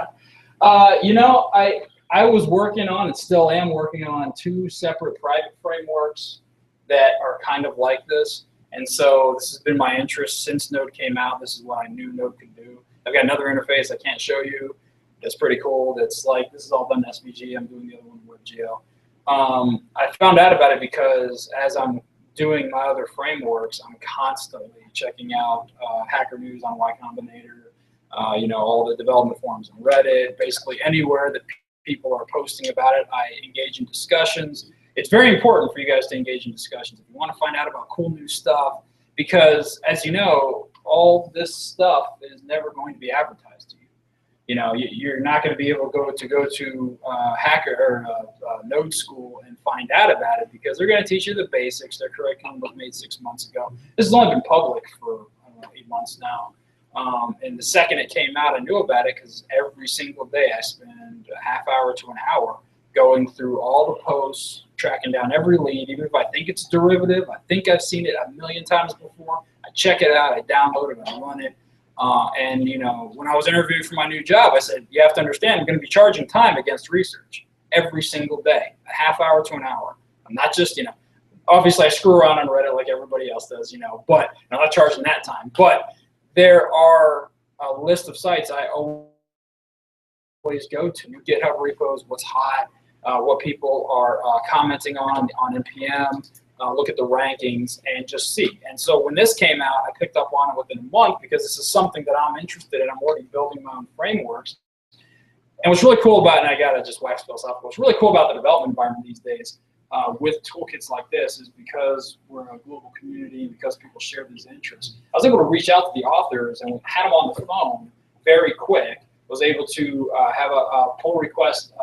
I was working on, and still am working on, 2 separate private frameworks that are kind of like this. And so this has been my interest since Node came out. This is what I knew Node could do. I've got another interface I can't show you. That's pretty cool. That's like, this is all done in SVG. I'm doing the other one in WebGL. I found out about it because as I'm doing my other frameworks, I'm constantly checking out Hacker News on Y Combinator, all the development forums on Reddit, basically anywhere that people are posting about it. I engage in discussions. It's very important for you guys to engage in discussions if you want to find out about cool new stuff, because as you know, all this stuff is never going to be advertised to you. You're not going to be able to go to Hacker or Node School and find out about it, because they're going to teach you the basics. Their curriculum was made 6 months ago. This has only been public for, 8 months now. And the second it came out, I knew about it because every single day I spend a half hour to an hour going through all the posts, tracking down every lead, even if I think it's derivative. I think I've seen it a million times before. I check it out, I download it, I run it. And you know, when I was interviewing for my new job, I said, you have to understand, I'm going to be charging time against research every single day, a half hour to an hour. I'm not just, you know, obviously I screw around on Reddit like everybody else does, you know, but I'm not charging that time. But there are a list of sites I always go to, GitHub repos, what's hot, what people are commenting on NPM, look at the rankings and just see. And so when this came out, I picked up on it within a month because this is something that I'm interested in. I'm already building my own frameworks. And what's really cool about it, and I got to just wax philosophical, what's really cool about the development environment these days with toolkits like this is because we're a global community, because people share these interests. I was able to reach out to the authors and had them on the phone very quick, was able to have a pull request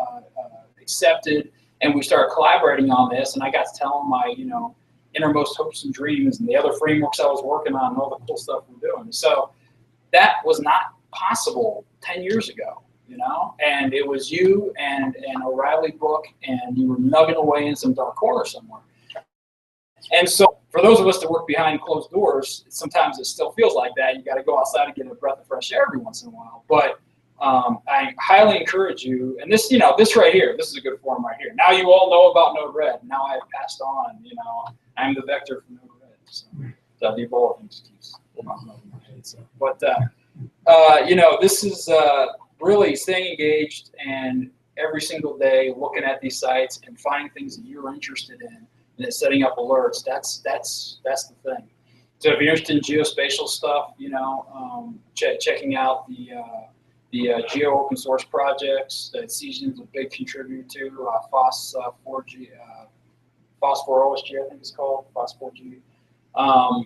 accepted, and we started collaborating on this, and I got to tell them my, you know, innermost hopes and dreams and the other frameworks I was working on and all the cool stuff we're doing. So that was not possible 10 years ago, you know, and it was you and an O'Reilly book, and you were nugging away in some dark corner somewhere. And so for those of us that work behind closed doors, sometimes it still feels like that. You got to go outside and get a breath of fresh air every once in a while. But I highly encourage you, and this, you know, this right here, this is a good forum right here. Now you all know about Node-RED. Now I have passed on, you know, I'm the vector for Node-RED. So the evolving just keeps going on in my head. So, but, you know, this is really staying engaged and every single day looking at these sites and finding things that you're interested in and then setting up alerts. That's the thing. So if you're interested in geospatial stuff, you know, checking out the geo open source projects that Season's a big contributor to, FOSS4G, FOSS4OSG, I think it's called, FOSS4G. I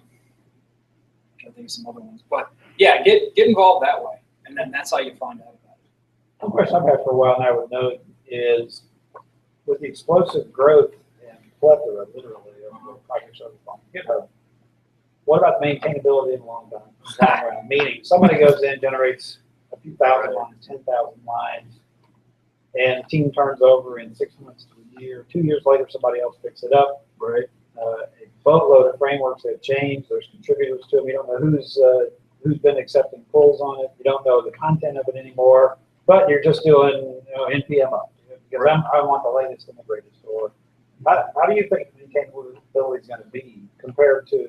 think some other ones, but yeah, get involved that way, and then that's how you find out about it. One question I've had for a while now with Node is, with the explosive growth and plethora, literally, of projects on GitHub, what about maintainability in the long run? Meaning, somebody goes in, generates a few thousand lines, 10,000 lines, and the team turns over in 6 months to a year. 2 years later, somebody else picks it up. Right. A boatload of frameworks have changed. There's contributors to them. You don't know who's been accepting pulls on it. You don't know the content of it anymore. But you're just doing, you know, NPM up because I want the latest and the greatest. Or how do you think maintainability is going to be compared to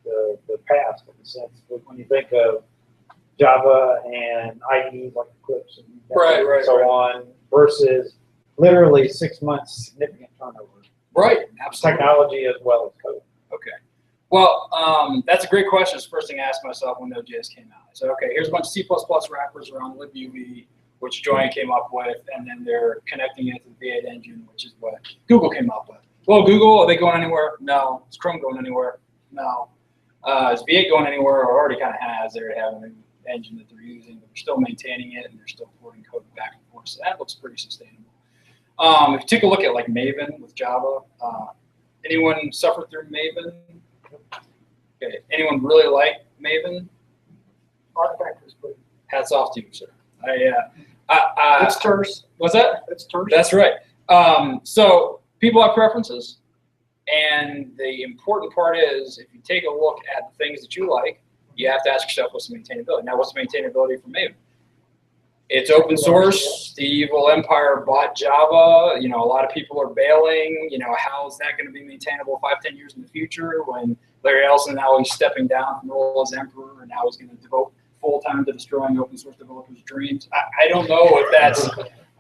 the past, in a sense, when you think of Java and IDEs like Eclipse and so on, versus literally 6 months significant turnover? Right, absolutely. Technology as well as code. Okay. Well, that's a great question. It's the first thing I asked myself when Node.js came out. I said, okay, here's a bunch of C++ wrappers around libuv, which Joanne came up with, and then they're connecting it to the V8 engine, which is what Google came up with. Well, Google, are they going anywhere? No. Is Chrome going anywhere? No. Is V8 going anywhere? Or already kind of has. They have a new engine that they're using, but they're still maintaining it, and they're still porting code back and forth. So that looks pretty sustainable. If you take a look at like Maven with Java, anyone suffer through Maven? Okay. Anyone really like Maven? Artifact is pretty. Hats off to you, sir. It's terse. What's that? It's terse. That's right. So people have preferences, and the important part is if you take a look at the things that you like, you have to ask yourself what's the maintainability. Now, what's the maintainability for Maven? It's open source. The evil empire bought Java. You know, a lot of people are bailing. You know, how is that going to be maintainable 5-10 years in the future when Larry Ellison now he's stepping down from the role as emperor and now he's going to devote full time to destroying open source developers' dreams? I don't know if that's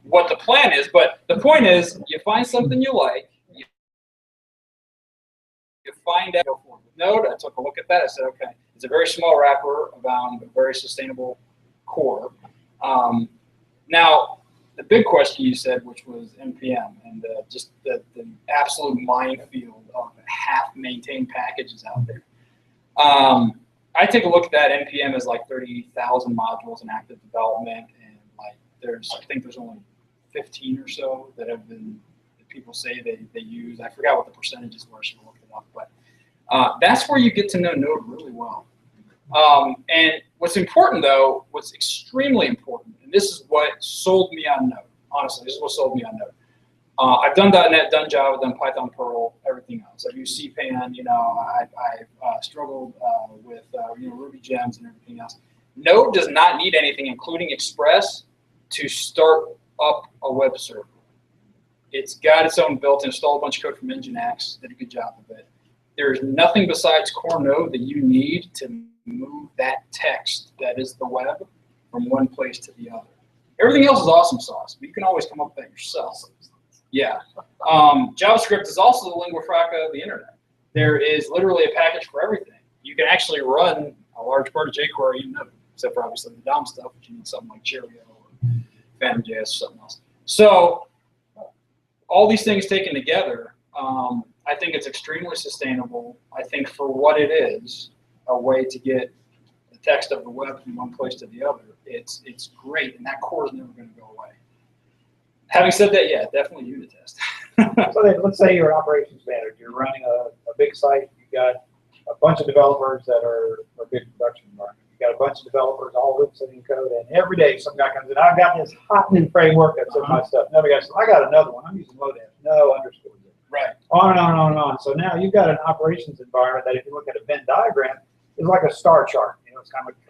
what the plan is, but the point is you find something you like, you find out. With Node, I took a look at that. I said, okay, it's a very small wrapper around a very sustainable core. Now, the big question you said, which was NPM, and just the absolute minefield of half-maintained packages out there. I take a look at that. NPM is like 30,000 modules in active development, and like I think there's only 15 or so that have been that people say they use. I forgot what the percentages were. I should have looked it up, but that's where you get to know Node really well. And what's important, though, what's extremely important, and this is what sold me on Node. Honestly, this is what sold me on Node. I've done .NET, done Java, done Python, Perl, everything else. I've used CPAN. You know, I've struggled with you know, Ruby gems and everything else. Node does not need anything, including Express, to start up a web server. It's got its own built, installed a bunch of code from Nginx, did a good job of it. There's nothing besides core Node that you need to move that text that is the web from one place to the other. Everything else is awesome sauce, but you can always come up with that yourself. Yeah. JavaScript is also the lingua franca of the internet. There is literally a package for everything. You can actually run a large part of jQuery in Node, except for obviously the DOM stuff, which you need something like Cheerio or Phantom.js or something else. So all these things taken together, I think it's extremely sustainable. I think for what it is, a way to get the text of the web from one place to the other, it's great, and that core is never going to go away. Having said that, yeah, definitely unit test. So then, let's say you're an operations manager. You're running a big site. You've got a bunch of developers that are a big production environment. You've got a bunch of developers all listening code, and every day some guy comes in. I've got this hot new framework that's in my stuff. Another guy says, I got another one. I'm using Lodash. No underscore. Right. On and on and on and on. So now you've got an operations environment that, if you look at a Venn diagram, is like a star chart. You know, it's kind of like,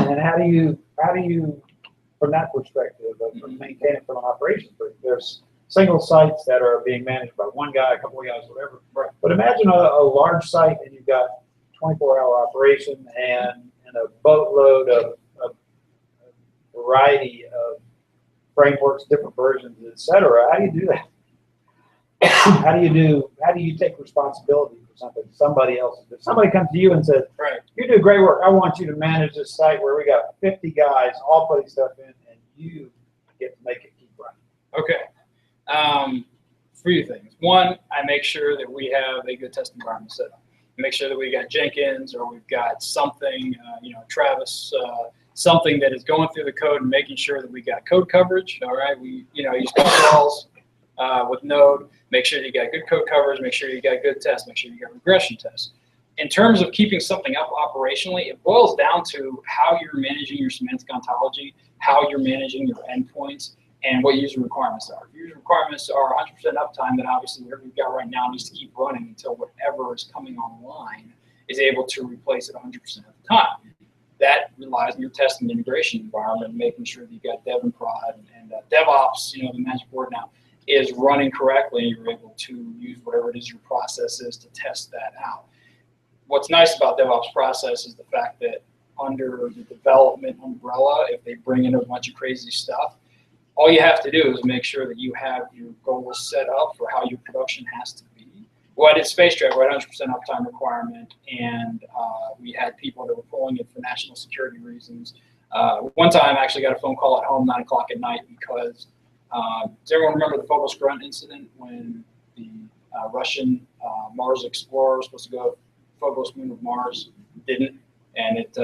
and how do you, from that perspective, maintain it from an operations perspective? There's single sites that are being managed by one guy, a couple of guys, whatever. Right. But imagine a large site, and you've got 24-hour operation and a boatload of a variety of frameworks, different versions, etc. How do you do that? How do you take responsibility for something somebody else? If somebody comes to you and says, right, you do great work, I want you to manage this site where we got 50 guys all putting stuff in, and you get to make it keep running. Okay. Few things. One, I make sure that we have a good test environment set up. Make sure that we got Jenkins, or we've got something, Travis, something that is going through the code and making sure that we got code coverage. All right, we use coveralls with Node. Make sure you got good code coverage. Make sure you got good tests. Make sure you got regression tests. In terms of keeping something up operationally, it boils down to how you're managing your semantic ontology, how you're managing your endpoints, and what user requirements are. If user requirements are 100% uptime, then obviously whatever you've got right now needs to keep running until whatever is coming online is able to replace it 100% of the time. That relies on your test and integration environment, making sure that you've got dev and prod and DevOps, the magic word now, is running correctly, and you're able to use whatever it is your process is to test that out. What's nice about DevOps process is the fact that under the development umbrella, if they bring in a bunch of crazy stuff, all you have to do is make sure that you have your goals set up for how your production has to be. Well, I did Space Track, right, 100% uptime requirement, and we had people that were pulling it for national security reasons. One time I actually got a phone call at home 9 o'clock at night because does everyone remember the Phobos Grunt incident when the Russian Mars explorer was supposed to go to Phobos moon of Mars, didn't, and it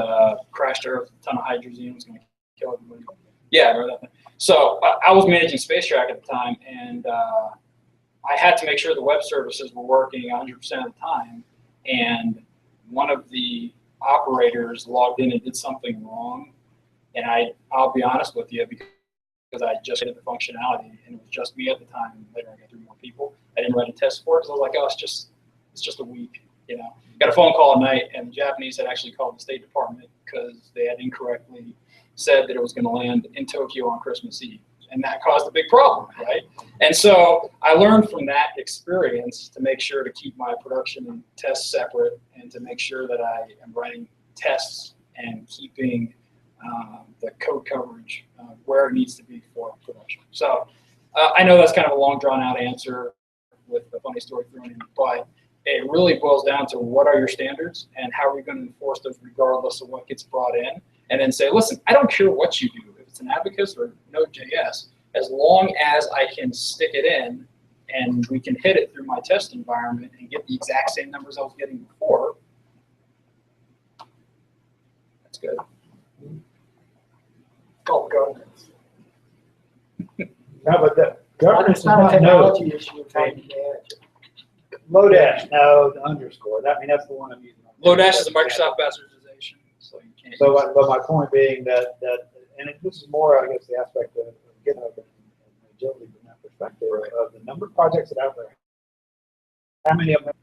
crashed Earth, a ton of hydrazine, was going to kill everybody. Yeah, I remember that thing. So I was managing Space Track at the time, and I had to make sure the web services were working 100% of the time, and one of the operators logged in and did something wrong, and I'll be honest with you, because I just did the functionality, and it was just me at the time, and later I got 3 more people. I didn't write a test for it, because I was like, oh, it's just a week, Got a phone call at night, and the Japanese had actually called the State Department because they had incorrectly said that it was going to land in Tokyo on Christmas Eve. And that caused a big problem, right? And so I learned from that experience to make sure to keep my production and tests separate, and to make sure that I am writing tests and keeping the code coverage where it needs to be for production. So I know that's kind of a long, drawn-out answer with a funny story thrown in, but it really boils down to what are your standards and how are we going to enforce those regardless of what gets brought in, and then say, listen, I don't care what you do. If it's an Abacus or Node.js, as long as I can stick it in and we can hit it through my test environment and get the exact same numbers I was getting before, that's good. Oh, governance. No, but the governance It's is not a not technology Node. issue of trying to manage it. Lodash, no, the underscore. That's the one I'm using. Lodash is a Microsoft bastardization, so you can't. So, but my point being that and this is more, I guess, the aspect of GitHub and agility from that perspective of the number of projects that are out there. How many of them?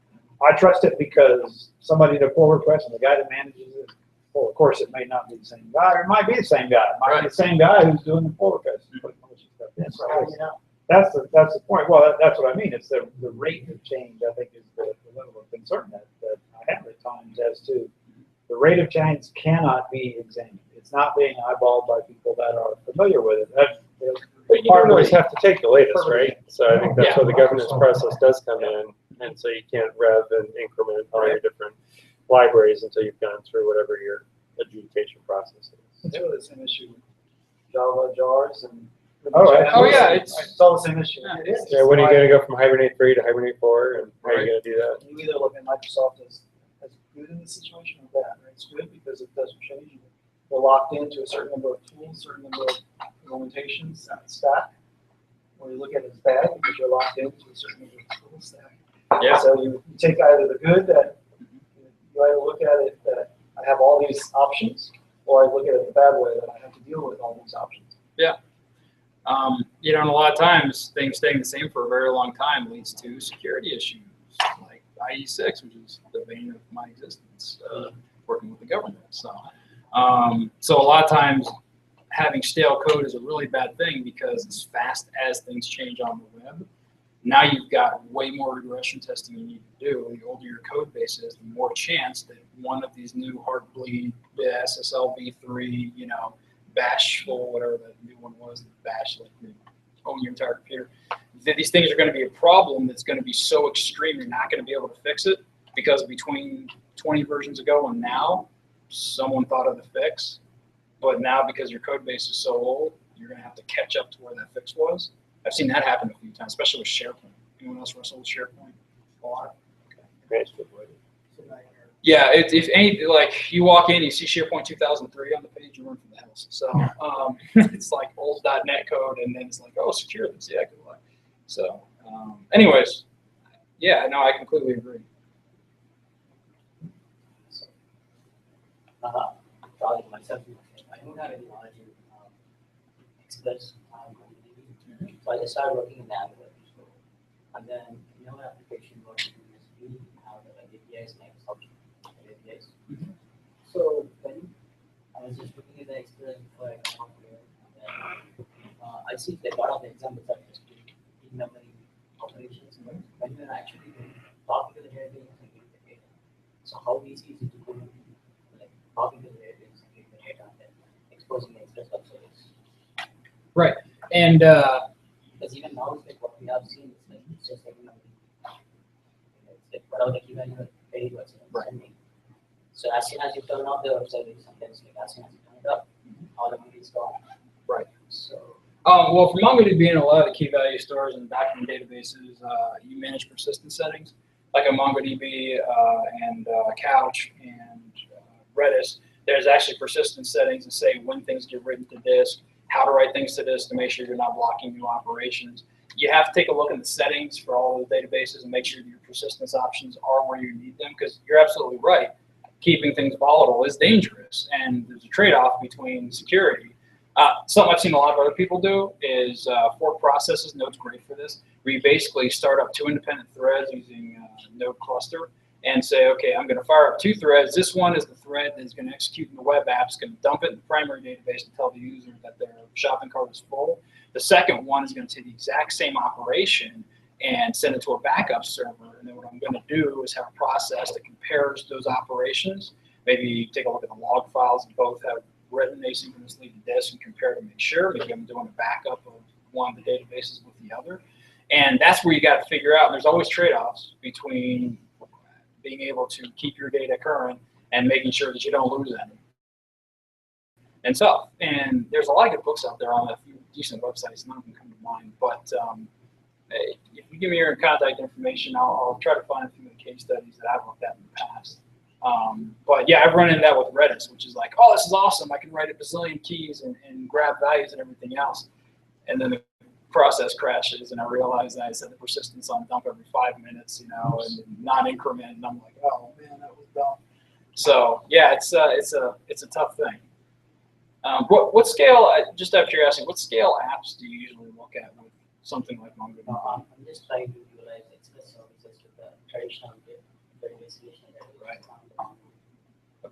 I trust it because somebody did a pull request, and the guy that manages it Well, of course, it may not be the same guy, or it might be the same guy. It might be the same guy who's doing the pull request. So how do you know? That's the point. Well, that's what I mean. It's the rate of change, I think, is the level of concern that I have at times as to the rate of change cannot be examined. It's not being eyeballed by people that are familiar with it. But you don't always have to take the latest, right? So I think that's Yeah. where the governance process does come in. And so you can't rev and increment all your different libraries until you've gone through whatever your adjudication process is. It's really the same issue with Java jars and. Oh, yeah, It's all the same issue. Yeah. It is. Yeah, when are you going to go from Hibernate 3 to Hibernate 4, and how are you going to do that? You either look at Microsoft as good in this situation or bad, right? It's good because it doesn't change. They're locked into a certain number of tools, certain number of implementations, stack. Or you look at it as bad because you're locked into a certain number of tools stack. Yeah. So you take either the good that you either look at it that I have all these options, or I look at it the bad way that I have to deal with all these options. Yeah. You know, and a lot of times things staying the same for a very long time leads to security issues, like IE6, which is the bane of my existence, working with the government. So a lot of times having stale code is a really bad thing because as fast as things change on the web, now you've got way more regression testing you need to do. The older your code base is, the more chance that one of these new Heartbleed, the SSL v3, you know, Bashful, whatever the new one was, Bash, like you own your entire computer. These things are going to be a problem that's going to be so extreme you're not going to be able to fix it because between 20 versions ago and now, someone thought of the fix. But now because your code base is so old, you're going to have to catch up to where that fix was. I've seen that happen a few times, especially with SharePoint. Anyone else wrestle with SharePoint? A lot. Okay. Yeah, if any, like you walk in, you see SharePoint 2003 on the page, you run for the hills. So it's like old .NET code, and then it's like, oh, secure this. Yeah, good luck. So, anyways, yeah, no, I completely agree. Probably myself, I don't have any knowledge in Express. So I just started working in that. And then, you know, application working in USB, how the APIs next option. APIs. So when I was just looking at the Express before I come out here, and then I see that a lot of the examples are just in memory operations. But when you're actually talking to the database and getting the data, so how easy is it to go like talking to the database and getting the data and then exposing the Express web service? Right. And because even now, it's like what we have seen, it's like it's just like memory. It's like whatever the key value page was sending. So as soon as you turn off the web service, sometimes like as soon as you turn it up, all the memory is gone. right. So Well, for MongoDB and a lot of the key value stores and document databases, you manage persistence settings, like a MongoDB and Couch and Redis. There's actually persistence settings that say when things get written to disk, how to write things to disk to make sure you're not blocking new operations. You have to take a look at the settings for all of the databases and make sure that your persistence options are where you need them, because you're absolutely right. Keeping things volatile is dangerous, and there's a trade-off between security. Something I've seen a lot of other people do is fork processes. Node's great for this, where you basically start up 2 independent threads using Node cluster and say, okay, I'm going to fire up 2 threads. This one is the thread that is going to execute in the web app. It's going to dump it in the primary database and tell the user that their shopping cart is full. The second one is going to take the exact same operation and send it to a backup server. And then what I'm going to do is have a process that compares those operations. Maybe take a look at the log files that both have written asynchronously to disk and compare to make sure. Maybe I'm doing a backup of one of the databases with the other. And that's where you got to figure out. There's always trade-offs between being able to keep your data current and making sure that you don't lose any. And so, and there's a lot of good books out there on a few decent websites. None of them come to mind, but if you give me your contact information, I'll try to find a few of the case studies that I've looked at in the past. But yeah, I've run into that with Redis, which is like, oh, this is awesome. I can write a bazillion keys and grab values and everything else. And then the process crashes, and I realize that I set the persistence on dump every 5 minutes, you know, and non-increment, and I'm like, oh man, that was dumb. So yeah, it's a tough thing. What scale? Just out of curiosity, what scale apps do you usually look at with something like MongoDB? I'm just trying to utilize Express services with the traditional database solution that we Right. run.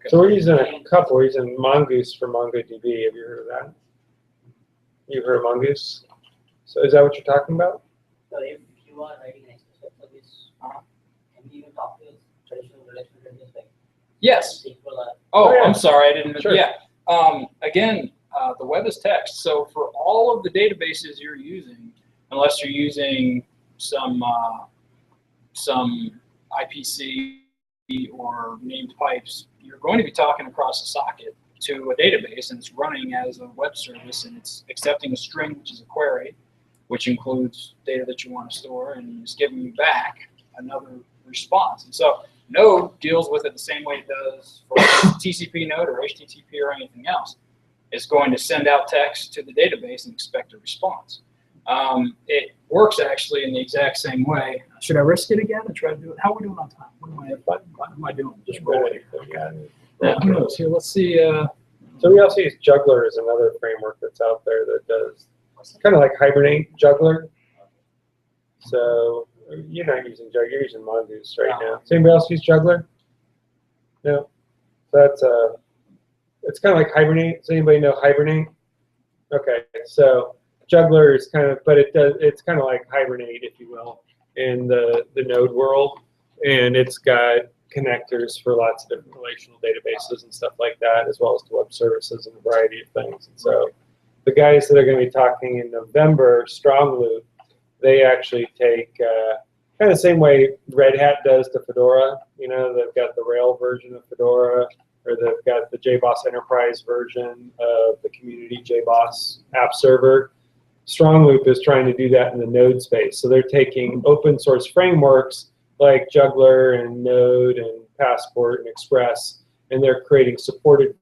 Okay. So we're using a couple. We're using Mongoose for MongoDB. Have you heard of that? You've heard of Mongoose? So is that what you're talking about? So if you are writing an express web service, can you even talk to traditional relational databases like Yes. SQL or Oh, yeah. I'm sorry, I didn't. Sure. Yeah. Again, the web is text. So for all of the databases you're using, unless you're using some IPC or named pipes, you're going to be talking across a socket to a database, and it's running as a web service, and it's accepting a string, which is a query, which includes data that you want to store, and it's giving you back another response. And so Node deals with it the same way it does for TCP node or HTTP or anything else. It's going to send out text to the database and expect a response. It works actually in the exact same way. Should I risk it again and try to do it? How are we doing on time? What am I doing? Just rolling. Yeah, who knows? Here, let's see. So we also use Juggler as another framework that's out there that does kind of like Hibernate Juggler. So you're not using Juggler, you're using Mongoose right now. Does anybody else use Juggler? No. So that's it's kind of like Hibernate. Does anybody know Hibernate? Okay, so Juggler is kind of, but it's kind of like Hibernate, if you will, in the Node world, and it's got connectors for lots of different relational databases and stuff like that, as well as to web services and a variety of things. And so the guys that are going to be talking in November, Strongloop, they actually take kind of the same way Red Hat does to Fedora. You know, they've got the Rail version of Fedora, or they've got the JBoss Enterprise version of the community JBoss app server. Strongloop is trying to do that in the Node space. So they're taking open source frameworks like Juggler and Node and Passport and Express, and they're creating supported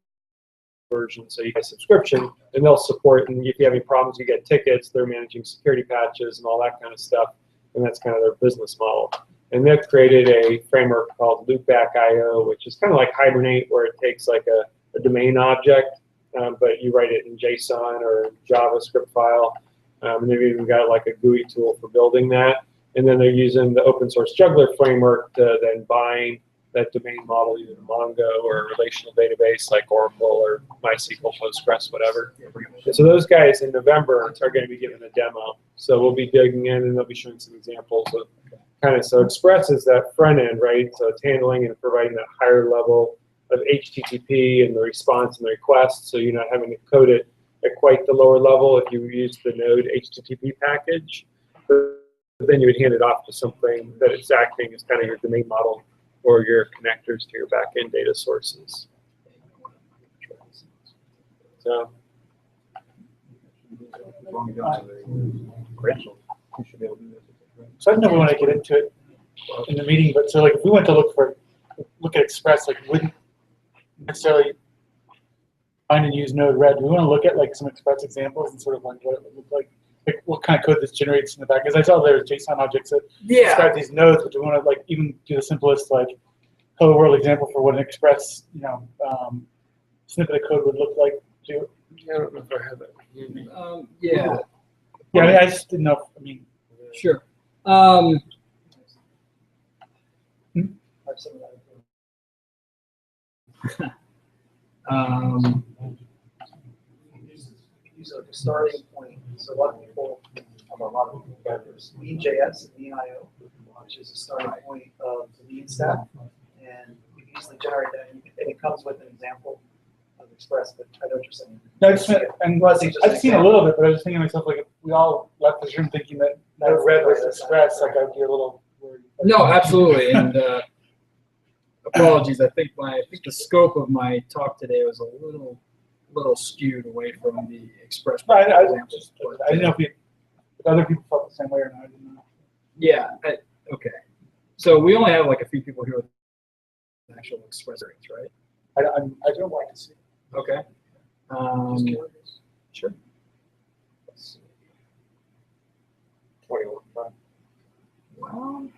versions. So you get a subscription, and they'll support, and if you have any problems, you get tickets. They're managing security patches and all that kind of stuff, and that's kind of their business model. And they've created a framework called Loopback.io, which is kind of like Hibernate, where it takes like a domain object, but you write it in JSON or JavaScript file. And they've even got like a GUI tool for building that. And then they're using the open source Juggler framework to then bind that domain model either to Mongo or a relational database like Oracle or MySQL, Postgres, whatever. And so those guys in November are going to be given a demo. So we'll be digging in and they'll be showing some examples of kind of, so Express is that front end, right? So it's handling and providing that higher level of HTTP and the response and the request. So you're not having to code it at quite the lower level if you use the Node HTTP package. But then you would hand it off to something that is acting as kind of your domain model or your connectors to your backend data sources. So. So I don't know if we want to get into it in the meeting, but so like if we went to look at Express, like we wouldn't necessarily find and use Node Red. We want to look at like some Express examples and sort of like what it would look like what kind of code this generates in the back. Because I saw there's JSON objects that describe these nodes, but we want to like even do the simplest like hello world example for what an Express snippet of code would look like too. I don't know if I have that. Yeah. Yeah, I mean, I just didn't know. Sure. Use like a starting point. So a lot of people Mean.js and Mean.io, which is a starting point of the Mean stack, and you can easily generate that, and it comes with an example of Express. But I know what you're saying. No, I've seen a little bit, but I was just thinking to myself, like, if we all left this room thinking that Node Red was Express, like, I'd be a little worried. No, absolutely. And apologies. I think the scope of my talk today was a little skewed away from the Express. I didn't know if other people felt the same way or not. I didn't know. Yeah. Okay. So we only have like a few people here with actual Express rates, right? I don't like to see. Okay. Sure. Let's see. 21. Well,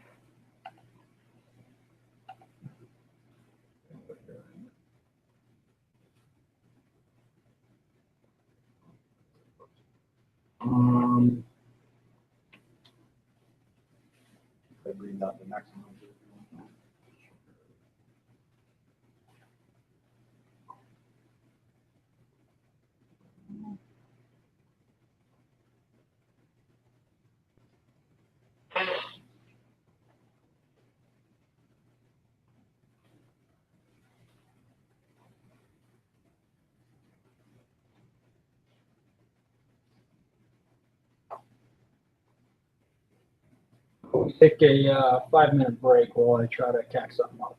Take a 5-minute break while I try to cack something up.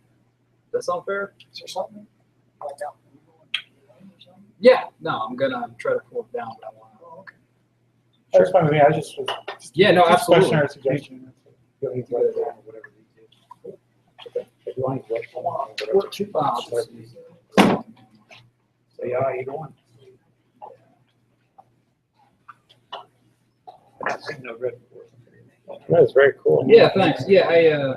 Does that sound fair? Is there something like that? Yeah. No, I'm gonna try to pull it down, but I want to. Oh, okay. That's fine with me, I just was. Yeah, no, just a question absolutely. or a suggestion. You'll need to write it down or whatever you do. Okay. If you want to write it down, whatever. Or two. So yeah, either one. I've not seen no red before. That is very cool. Yeah, thanks. Yeah, I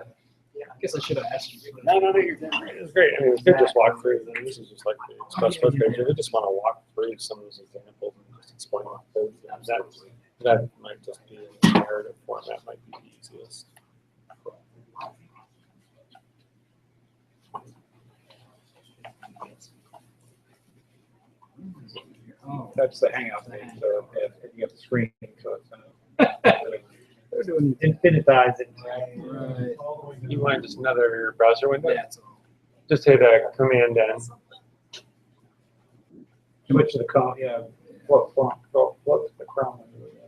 guess I should have asked you. No, you're doing great. It was great. I mean, we could just walk through. This is just like the express code page. We just want to walk through some of those examples and just explain what code. That might just be a narrative format. Might be the easiest. Oh, That's the hangout page, so if you have the screen, so it's they're doing infinitize it. right. You want just another browser window? That's all. Just hit a Command N. Switch to the Chrome, yeah, float to the Chrome,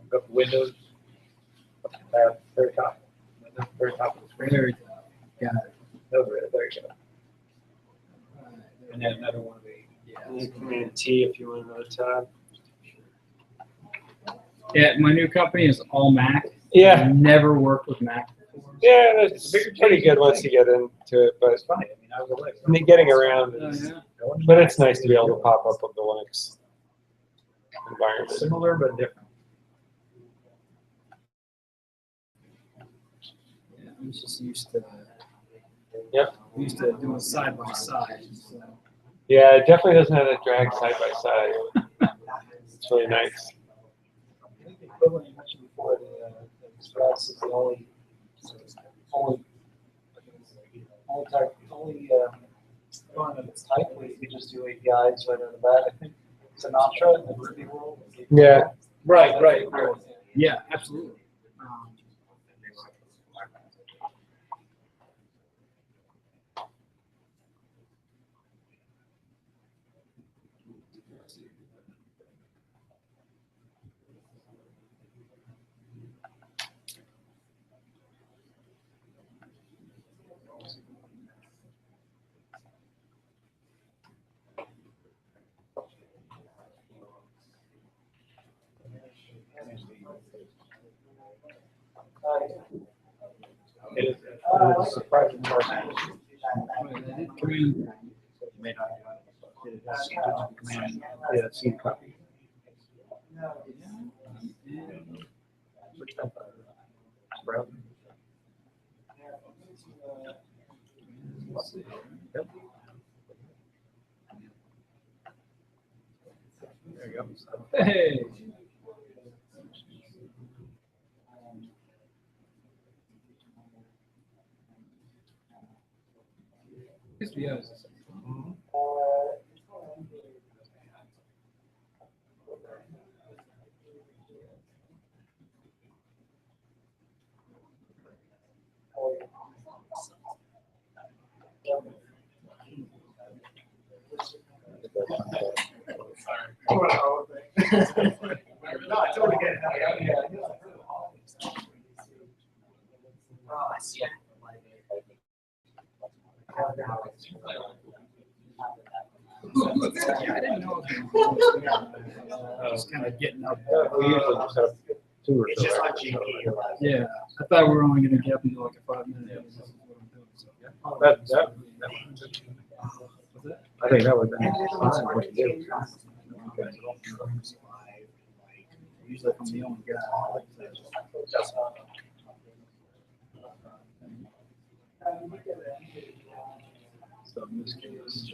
go to Windows, up to the very top, very top of the screen. Very got it. Over it, there you go. Right. And then another one of the, Yeah. Command T if you want another tab. Yeah, my new company is all Mac. Yeah. I've never worked with Mac before. Yeah, that's pretty good once you get into it, but it's funny, I mean, I was away. I mean, getting around Oh, is, yeah. but it's nice to be able to pop up with the Linux environment. Similar but different. Yeah, I'm just used to. Yep. Used to doing side by side. So. Yeah, it definitely doesn't have that drag side by side. It's really nice. I think the equivalent you mentioned before, the Express is the only one of its type where you can just do APIs right out of that. I think Sinatra in the Ruby world. Yeah. Right. Yeah, absolutely. It is surprising. Command. May not. It has command, yeah, C copy. Browser. Yep. There you go. Hey. Yeah. Oh, I see. Yeah, I didn't know. Just kind of getting up. We usually just have two or It's just on so. GP. Yeah, I thought we were only going to get up into like a 5-minute. I think that would be what you do. Usually if I'm the only guy. So in this case.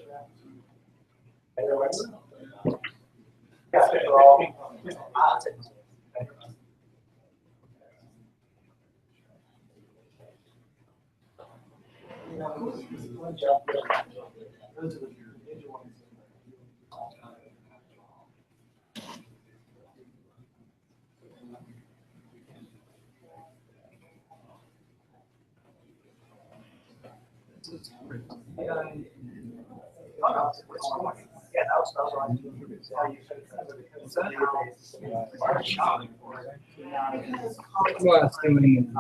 Yeah, that was what I was doing. How you should have it because it's Well, it's doing,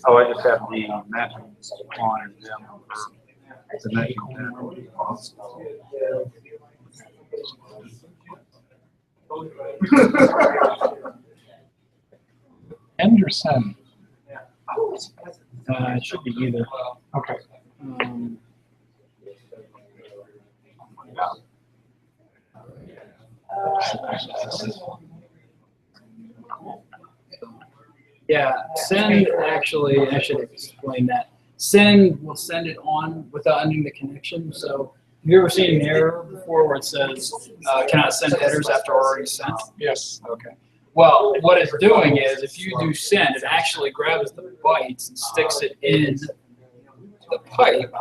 Oh, I just have the matching on them for the national Anderson. it should be either. Okay. Um, yeah, send actually, I should explain that. Send will send it on without ending the connection. So have you ever seen an error before where it says cannot send headers after already sent? Yes. Okay. Well, what it's doing is if you do send, it actually grabs the bytes and sticks it in the pipe.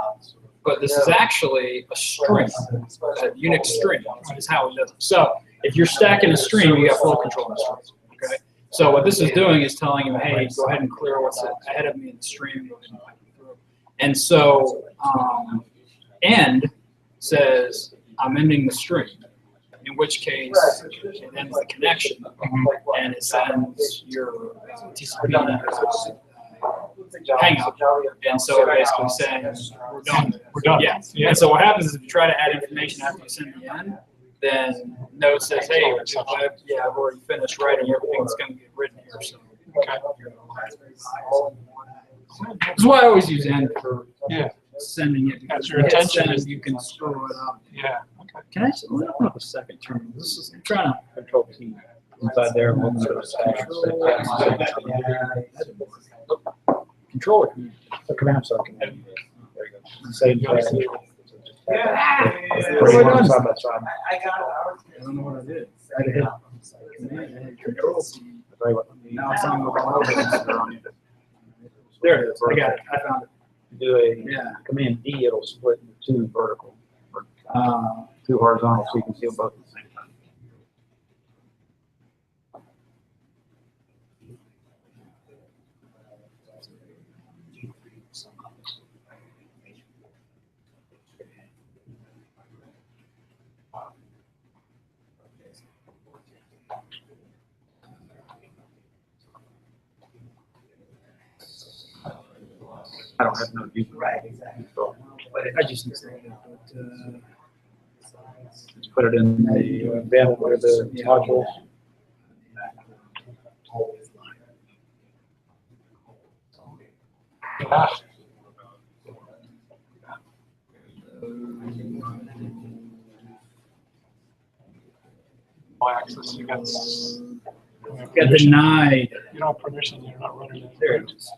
But this is actually a string, a Unix string, is how it does it. So if you're stacking a stream, you got flow control in the stream. Okay. So what this is doing is telling him, hey, go ahead and clear what's ahead of me in the stream. Go ahead and pipe it through. And so end says I'm ending the stream. In which case it ends the connection and it sends your TCP hang up. And so it basically saying we're done. We're done. Yeah. And so what happens is if you try to add information after you send the end, then Node says, hey, I've already finished writing everything that's going to get written here. So that's why I always use end for sending it. That's your intention. Send, you can screw it up. Yeah. Okay. Can I open up a second terminal? This is I'm trying to control key inside there. control it. The command cell can. There you go. Same thing. What am I Side by side. I got I don't know what I did. I hit command, I hit control C. Tell you what, Now it's on the There it is. I got it. I found it. do a Yeah. command D, it'll split into two vertical, or two horizontal, so you can see them both at the same time. I don't have no user. Right, exactly. So I just installed it, but just put it in the bin where the modules. No access. You got got denied. you don't have permission. You're not running it. There it is.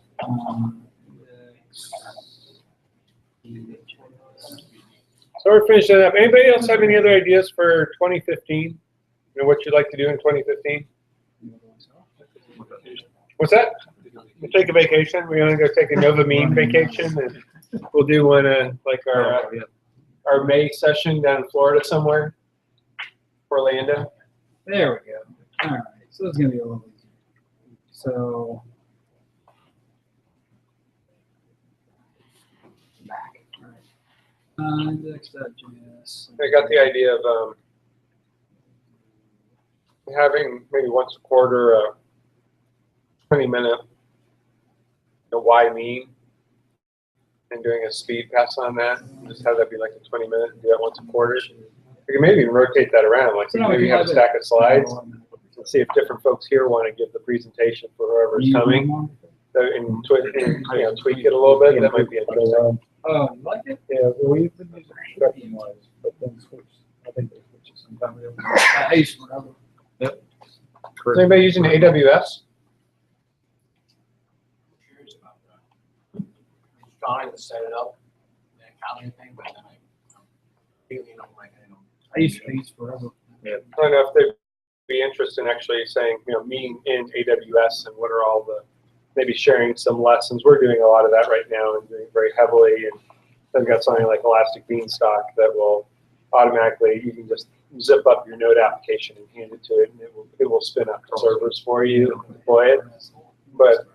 So we're finishing up. Anybody else have any other ideas for 2015? You know, what you'd like to do in 2015? What's that? We'll take a vacation. We're gonna go take a Novamine vacation, and we'll do one like our May session down in Florida somewhere, Orlando. There we go. All right. So it's gonna be a little easier. So back. All right. Index.js. I got the idea of having maybe once a quarter a 20-minute why me, and doing a speed pass on that. Just have that be like a 20-minute and do that once a quarter. We can maybe even rotate that around, like maybe have a stack of slides and see if different folks here want to give the presentation for whoever's coming. So and tweak it a little bit. That might be interesting. Oh, you like it? Yeah, we've been using production wise, but then switch. I think they switch it sometime. I used to run. Yep. Is anybody using AWS? Curious about that. Trying to set it up, the accounting thing, but then I really don't like it. I used to use forever. I don't know if they'd be interested in actually saying, meeting in AWS and what are all the, maybe sharing some lessons. We're doing a lot of that right now and doing it very heavily. And they've got something like Elastic Beanstalk that will automatically, you can just zip up your Node application and hand it to it, and it will spin up the servers for you and deploy it. But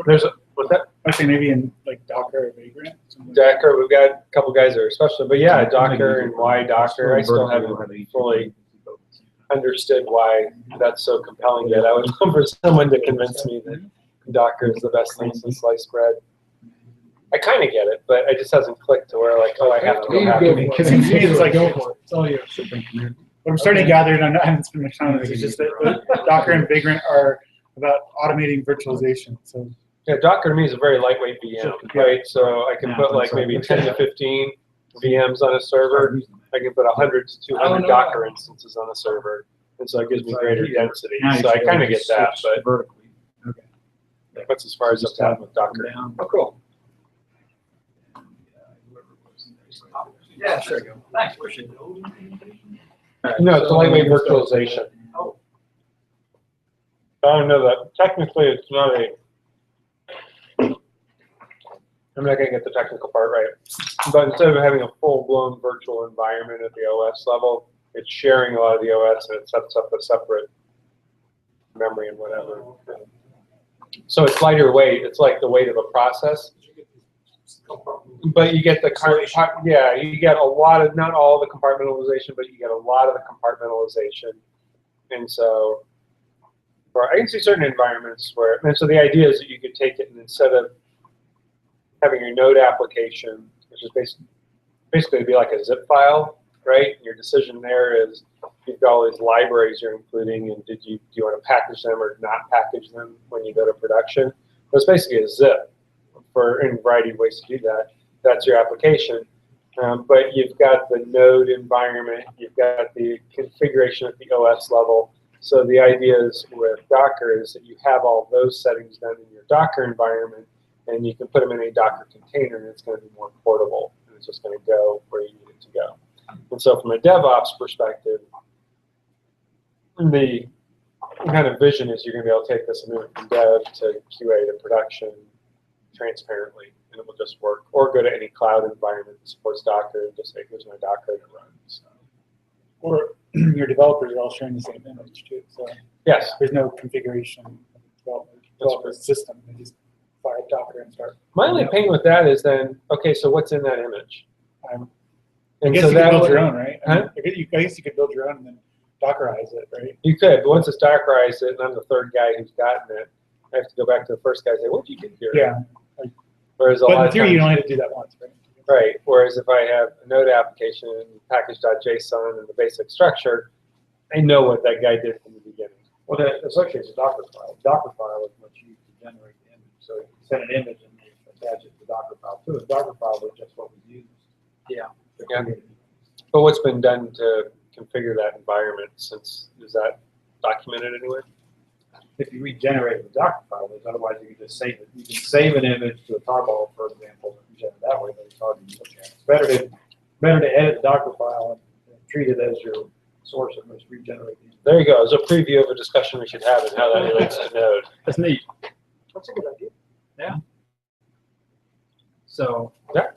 There's what's that? Actually, maybe in like Docker or Vagrant. Docker, we've got a couple guys that are special, but yeah, Docker and why Docker. I still haven't fully understood why that's so compelling yet. I would love for someone to convince me that Docker is the best thing since sliced bread. I kind of get it, but it just hasn't clicked to where like, oh, I have to go back. It seems to me it's like, Go for it. It's all yours. what I'm starting to gather, and I haven't spent much time on this, is just that Docker and Vagrant are about automating virtualization. So Yeah, Docker to me is a very lightweight VM, right? So I can put like maybe 10 to 15 VMs on a server. I can put 100 to 200 Docker instances on a server, and so it gives me greater density. So I kind of get that, but that's as far as I've gotten with Docker. Oh, cool. Yeah, sure. Thanks, appreciate it. No, it's a lightweight virtualization. Oh. I don't know that. Technically, it's not a. I'm not going to get the technical part right. But instead of having a full-blown virtual environment at the OS level, it's sharing a lot of the OS and it sets up a separate memory and whatever. So it's lighter weight. It's like the weight of a process. But you get the you get a lot of, not all the compartmentalization, but you get a lot of the compartmentalization. And so I can see certain environments where, and so the idea is that you could take it and instead of having your node application, which is basically it'd be like a zip file, right? Your decision there is you've got all these libraries you're including, and do you want to package them or not package them when you go to production? But it's basically a zip in a variety of ways to do that. That's your application. But you've got the node environment, you've got the configuration at the OS level. So the idea is with Docker is that you have all those settings done in your Docker environment, and you can put them in a Docker container, and it's going to be more portable, and it's just going to go where you need it to go. And so from a DevOps perspective, the kind of vision is you're going to be able to take this and move it from dev to QA to production transparently, and it will just work. Or go to any cloud environment that supports Docker and just say, here's my Docker to run. So. or your developers are all sharing the same image too. So Yes. there's no configuration of developer system. They just fire up Docker and start. My only pain with that is then, okay, so what's in that image? I And guess so you could that build would- your own, right? Huh? I guess you could build your own and then Dockerize it, right? You could, but once it's Dockerized it, and I'm the third guy who's gotten it, I have to go back to the first guy and say, what did you do here? Yeah. Whereas a But lot in of theory, you times, only have to do that once, right? right, whereas if I have a node application, package.json, and the basic structure, I know what that guy did from the beginning. Well, that essentially is a Docker file. Docker file is what's used to generate the image. So you send an image and you attach it to the Docker file too. The Docker file is just what we use. Yeah. to Yeah. create it. But what's been done to configure that environment since, is that documented anywhere? If you regenerate the Docker file, otherwise you can just save it. You can save an image to a tarball, for example, and generate that way, but it's hard to look at. It's better to edit the Docker file and treat it as your source and just regenerate the image. There you go. It's a preview of a discussion we should have and how that relates to Node. That's neat. That's a good idea. Yeah. So, Yeah.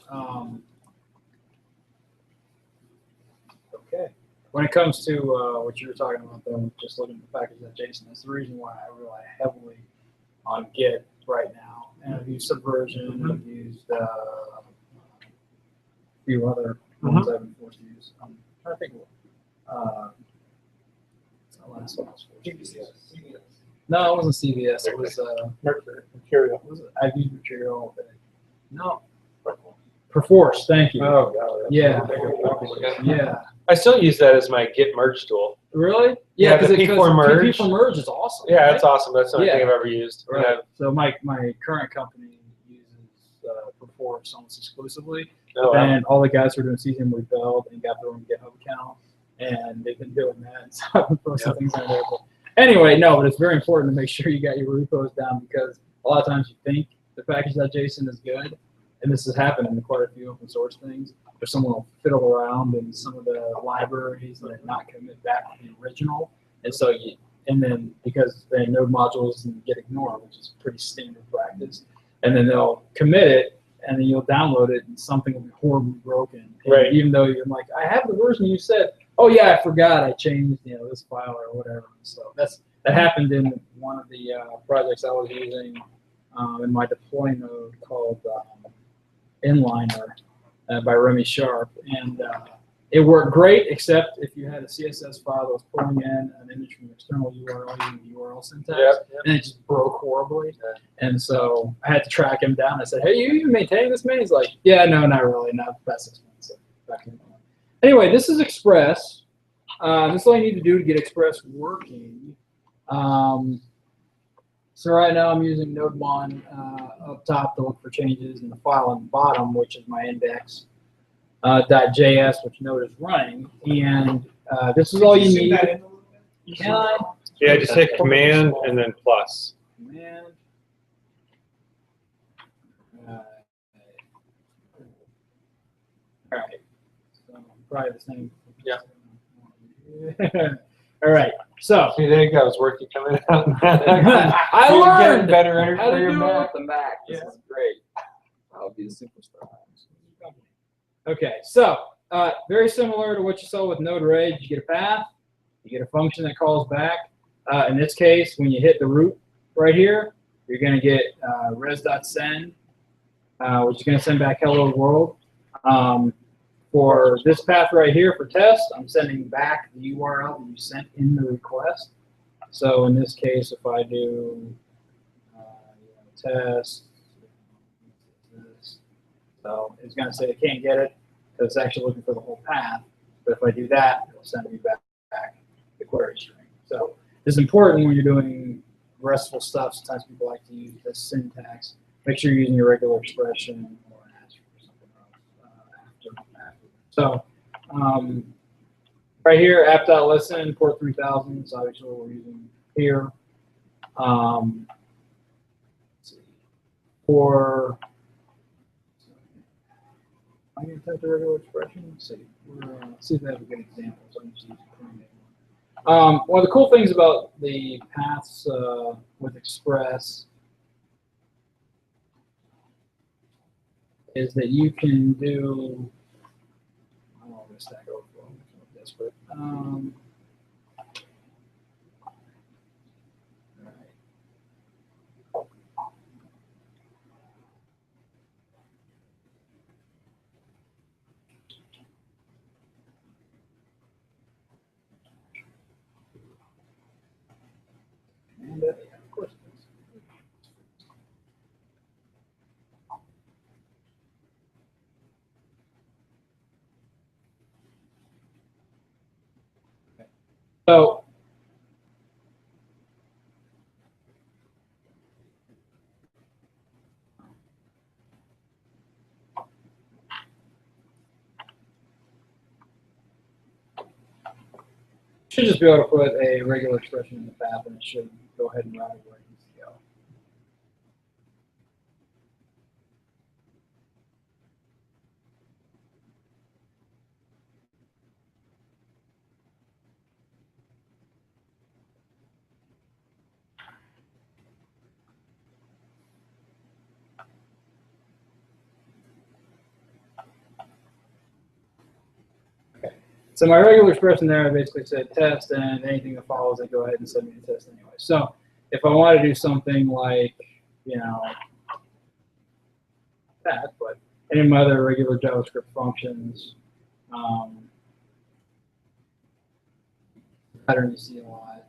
Okay. When it comes to what you were talking about, though, just looking at the package.json, that's the reason why I rely heavily on Git right now. And I've used Subversion, I've used a few other ones I've been forced to use. I'm trying to think of what's the last one I was forced to use. CVS. No, it wasn't CVS. It was Mercurial. what was it? I've used Material. No. Perforce, thank you. Oh, God. Yeah. Yeah. I still use that as my Git merge tool. Really? Yeah, because the P4 merge. P4 merge is awesome. Yeah, right? that's awesome. That's the only thing Yeah. I've ever used. And Right. So my current company uses Perforce almost exclusively. Oh, wow. And all the guys who are doing season rebelled and got their own GitHub account, and they've been doing that. So I've been posting things on there. But anyway, no, but it's very important to make sure you got your repos down because a lot of times you think the package.json is good, and this has happened in quite a few open source things, where someone will fiddle around in some of the libraries and not commit back to the original. And so and then because the node modules get ignored, which is pretty standard practice, and then they'll commit it, and then you'll download it, and something will be horribly broken. And Right. even though you're like, I have the version you said, oh yeah, I forgot I changed this file or whatever. So that happened in one of the projects I was using in my deploy node called Inliner by Remy Sharp, and it worked great, except if you had a CSS file that was pulling in an image from an external URL using the URL syntax, and it just broke horribly. And so I had to track him down. I said, "Hey, you maintaining this, man?" He's like, "Yeah, no, not really. Not that expensive." Anyway, this is Express. This is all you need to do to get Express working. So right now I'm using Node 1 up top to look for changes in the file on the bottom, which is my index. .js, which Node is running, and this is all you need. Can I? Yeah, just hit Command and then plus. Command. All right. So probably the same. Yeah. All right. So See, there you go. It's working coming out. I You're getting learned better how to for your do it Mac. with the Mac. This Yeah. is great. I'll be the superstar. Okay, so very similar to what you saw with Node Rage. You get a path, you get a function that calls back. In this case, when you hit the root right here, you're going to get res.send, which is going to send back hello world. For this path right here for test, I'm sending back the URL that you sent in the request. So in this case, if I do test, so it's going to say it can't get it. So it's actually looking for the whole path. But if I do that, it'll send me back the query string. So it's important when you're doing RESTful stuff. Sometimes people like to use this syntax. Make sure you're using your regular expression or an asterisk or something else after. So right here, app.listen, port 3000 is obviously what we're using here. Let's see. For I'm going to type the regular expression. Let's see. See if they have a good example. So I'm just using one of the cool things about the paths with Express is that you can do. I don't know if Stack Overflow. I'm desperate. And, yeah, of course it is. Okay. So you should just be able to put a regular expression in the path, and it should go ahead and route it where it needs to go. So my regular expression there, I basically said test, and anything that follows it, go ahead and send me a test anyway. So if I want to do something like, that, but any of my other regular JavaScript functions, pattern you see a lot,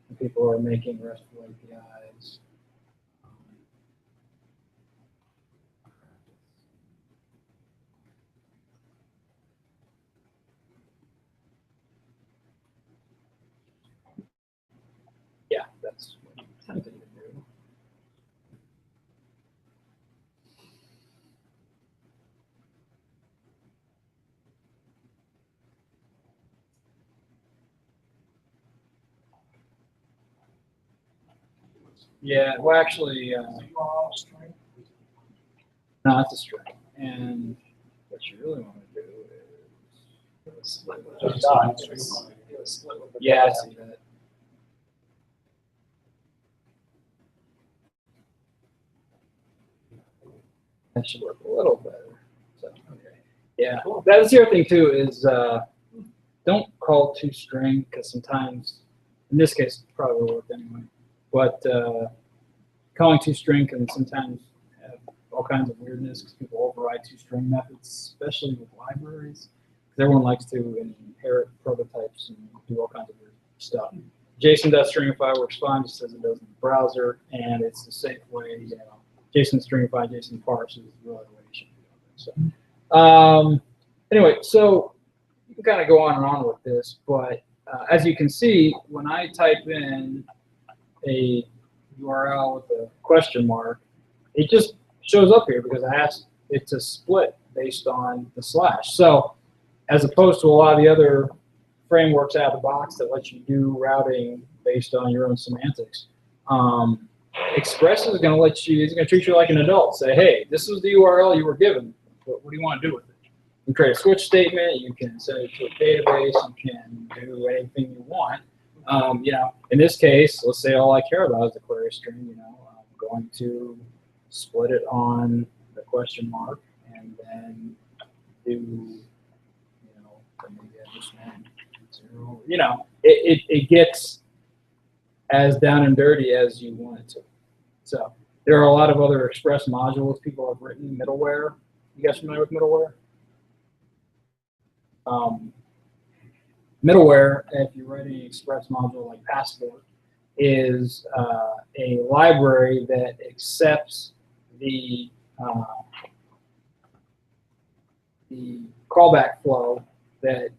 and people are making RESTful APIs. Yeah, that's what I'm attempting to do. Yeah, well, actually, no, that's a string. And what you really want to do is yeah, I see that. That should work a little better. So, okay. Yeah, that's the other thing too is don't call toString because sometimes, in this case, it probably will work anyway. But calling toString can sometimes have all kinds of weirdness because people override toString methods, especially with libraries. Because everyone likes to inherit prototypes and do all kinds of weird stuff. JSON does stringify, works fine, just as it does in the browser, and it's the safe way. You know, JSON stringify, JSON parse is really the way you should do it. So, anyway, so you can kind of go on and on with this, but as you can see, when I type in a URL with a question mark, it just shows up here because I asked it to split based on the slash. So, as opposed to a lot of the other frameworks out of the box that let you do routing based on your own semantics, Express is going to let you, it's going to treat you like an adult. Say, hey, this is the URL you were given. What do you want to do with it? You can create a switch statement. You can send it to a database. You can do anything you want. You know, in this case, let's say all I care about is the query string. You know, I'm going to split it on the question mark and then do, you know, maybe I just want 0. You know, it gets as down and dirty as you want it to. So there are a lot of other Express modules people have written, middleware. You guys familiar with middleware? Middleware, if you're writing an Express module like Passport, is a library that accepts the callback flow that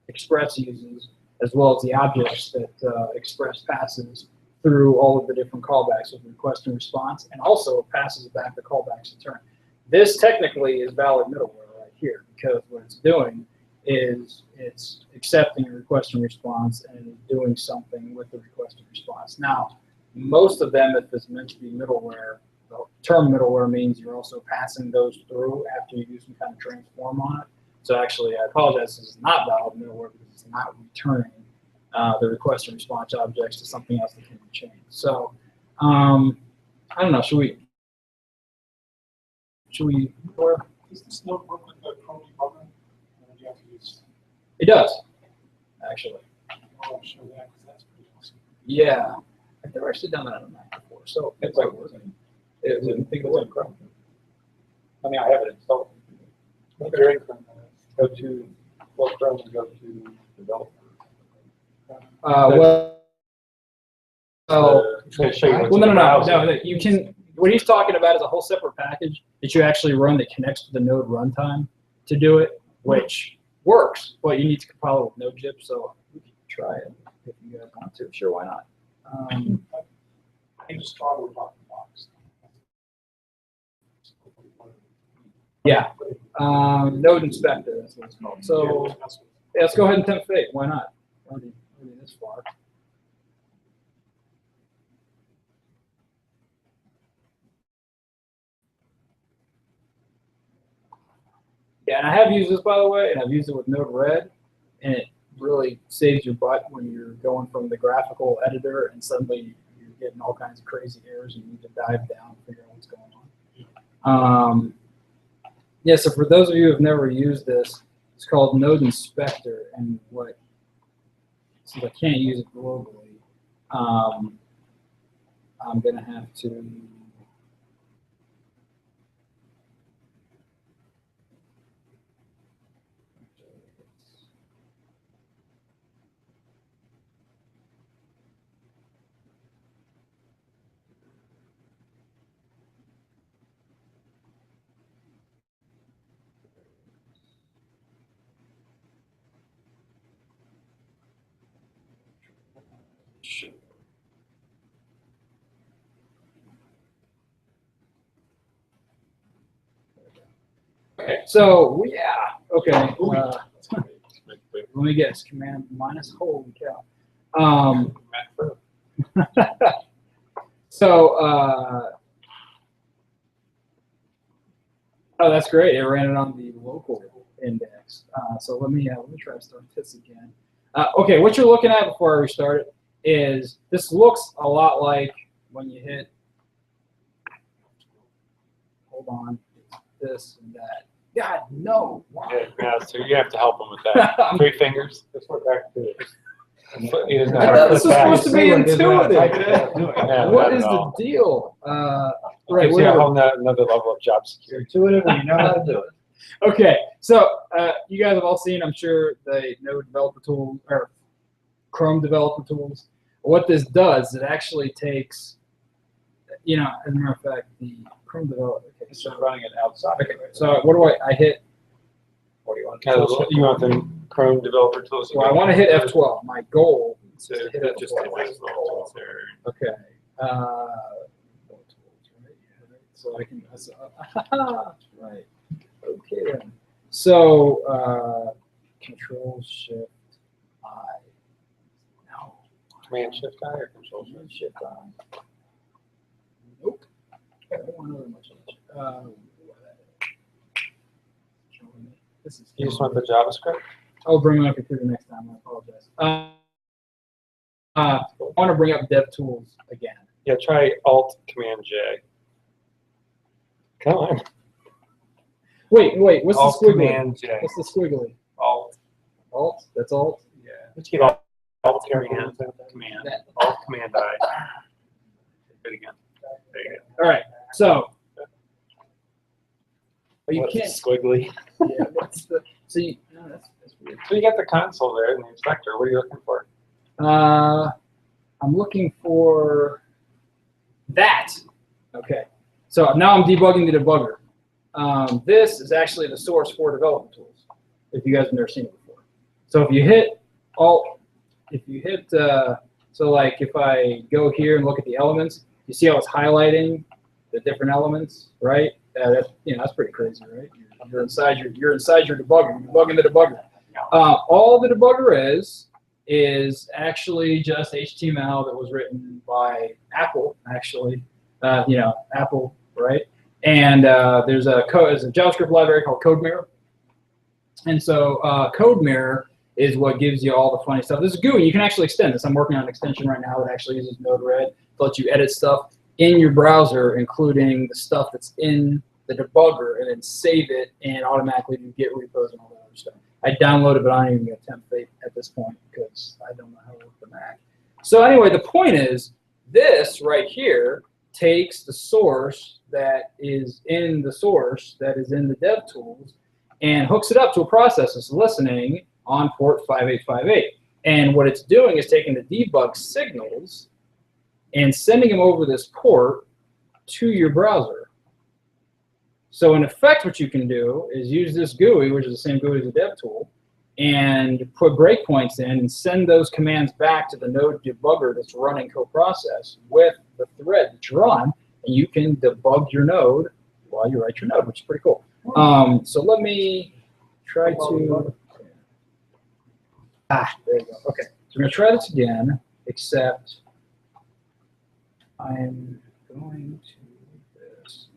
Express uses, as well as the objects that Express passes through all of the different callbacks with request and response, and also passes back the callbacks in turn. This technically is valid middleware right here, because what it's doing is it's accepting a request and response and doing something with the request and response. Now, most of them, if it's meant to be middleware, the term middleware means you're also passing those through after you do some kind of transform on it. So actually, I apologize, this is not valid middleware because it's not returning the request and response objects to something else that can be changed. So, I don't know, should we Does this not work with the Chrome debugger? Or do you have to use? It does, actually. I'll show that because that's pretty awesome. Yeah, I've never actually done that on a Mac before, so it's like it didn't think it was in Chrome. I mean, I have it installed. During Chrome, go to Chrome and go to developer. Well, It's gonna show you what's well, in the browser. no. You can. What he's talking about is a whole separate package that you actually run that connects to the Node runtime to do it, which works, but you need to compile it with Node.js. So we can try it if you guys want to. Sure, why not? I just struggle with the box. Yeah, Node Inspector. That's what it's called. So yeah, let's go ahead and tempt fate. Why not? Already this far. Yeah, and I have used this, by the way, and I've used it with Node-RED, and it really saves your butt when you're going from the graphical editor and suddenly you're getting all kinds of crazy errors and you need to dive down and figure out what's going on. Yeah, so for those of you who have never used this, it's called Node Inspector, and since I can't use it globally, I'm going to have to Okay, so yeah, okay. Let me guess, command minus, holy cow. So, oh, that's great. It ran it on the local index. So let me try to start this again. Okay, what you're looking at before I restart it is this looks a lot like when you hit, hold on, this and that. God, no. Why? Yeah, so you have to help them with that. 3 fingers. Let's work back to it. He doesn't know I how thought to this flip was back. supposed to be intuitive. Yeah, What not is at the all. deal? Right, Gives you a whatever. whole another level of job security. Intuitive and you know how to do it. Okay, so you guys have all seen, I'm sure, the Node developer tool or Chrome developer tools. What this does, it actually takes, as a matter of fact, the Chrome developer. Okay, It's just running it outside. okay, so what do I hit? What do you want? You want the Chrome developer tools? Well, I want to hit F12. My goal So is to hit that just F12. gives us little tools there. Okay. So I can. Right. Okay then. So Control Shift I. No. Command Shift I or Control Shift? Command Shift I. Nope. I don't want another much. This is. You just want the JavaScript? I'll bring my computer next time. I apologize. I want to bring up DevTools again. Yeah, try Alt Command J. Come on. Wait. What's Alt the squiggly? Command J. What's the squiggly? Alt. Alt. That's Alt. Yeah. Let's keep Alt Alt Command. Command. Alt Command I. Do it again. There you All right. So. But you go. can't. Squiggly. Yeah. What's the? See. No, that's weird. So you got the console there and the inspector. What are you looking for? I'm looking for that. Okay. So now I'm debugging the debugger. This is actually the source for development tools, if you guys have never seen it before. So if you hit Alt, so like if I go here and look at the elements, you see how it's highlighting the different elements, right? That's pretty crazy, right? You're inside your debugger. You're debugging the debugger. All the debugger is actually just HTML that was written by Apple, actually. Apple, right? And there's a JavaScript library called CodeMirror. And so CodeMirror is what gives you all the funny stuff. This is GUI. You can actually extend this. I'm working on an extension right now that actually uses Node-RED to let you edit stuff in your browser, including the stuff that's in the debugger, and then save it and automatically do Git repos and all that other stuff. I downloaded, but I don't even get temp fate at this point because I don't know how to work the Mac. So anyway, the point is this right here takes the source that is in the DevTools and hooks it up to a process that's listening on port 5858. And what it's doing is taking the debug signals and sending them over this port to your browser. So in effect, what you can do is use this GUI, which is the same GUI as the DevTool, and put breakpoints in and send those commands back to the Node debugger that's running coprocess with the thread that you're on, and you can debug your node while you write your node, which is pretty cool. So let me try to. There you go. Okay, so we're gonna try this again, except I'm going to do this.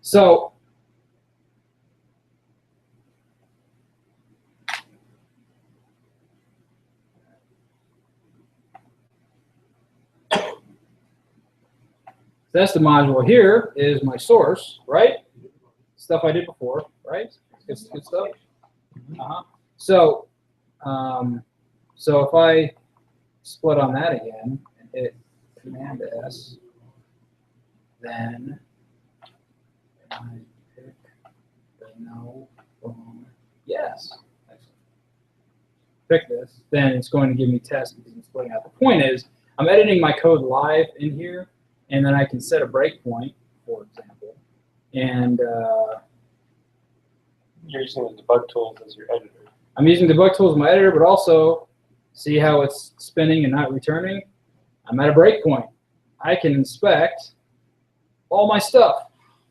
So that's the module. Here is my source, right? Stuff I did before, right? Good stuff. So, so if I split on that again and hit Command S, then I pick the no from yes. Pick this, then it's going to give me test because I'm splitting out. The point is, I'm editing my code live in here, and then I can set a breakpoint, for example, and You're using the debug tools as your editor. I'm using debug tools as my editor, but also see how it's spinning and not returning? I'm at a breakpoint. I can inspect all my stuff.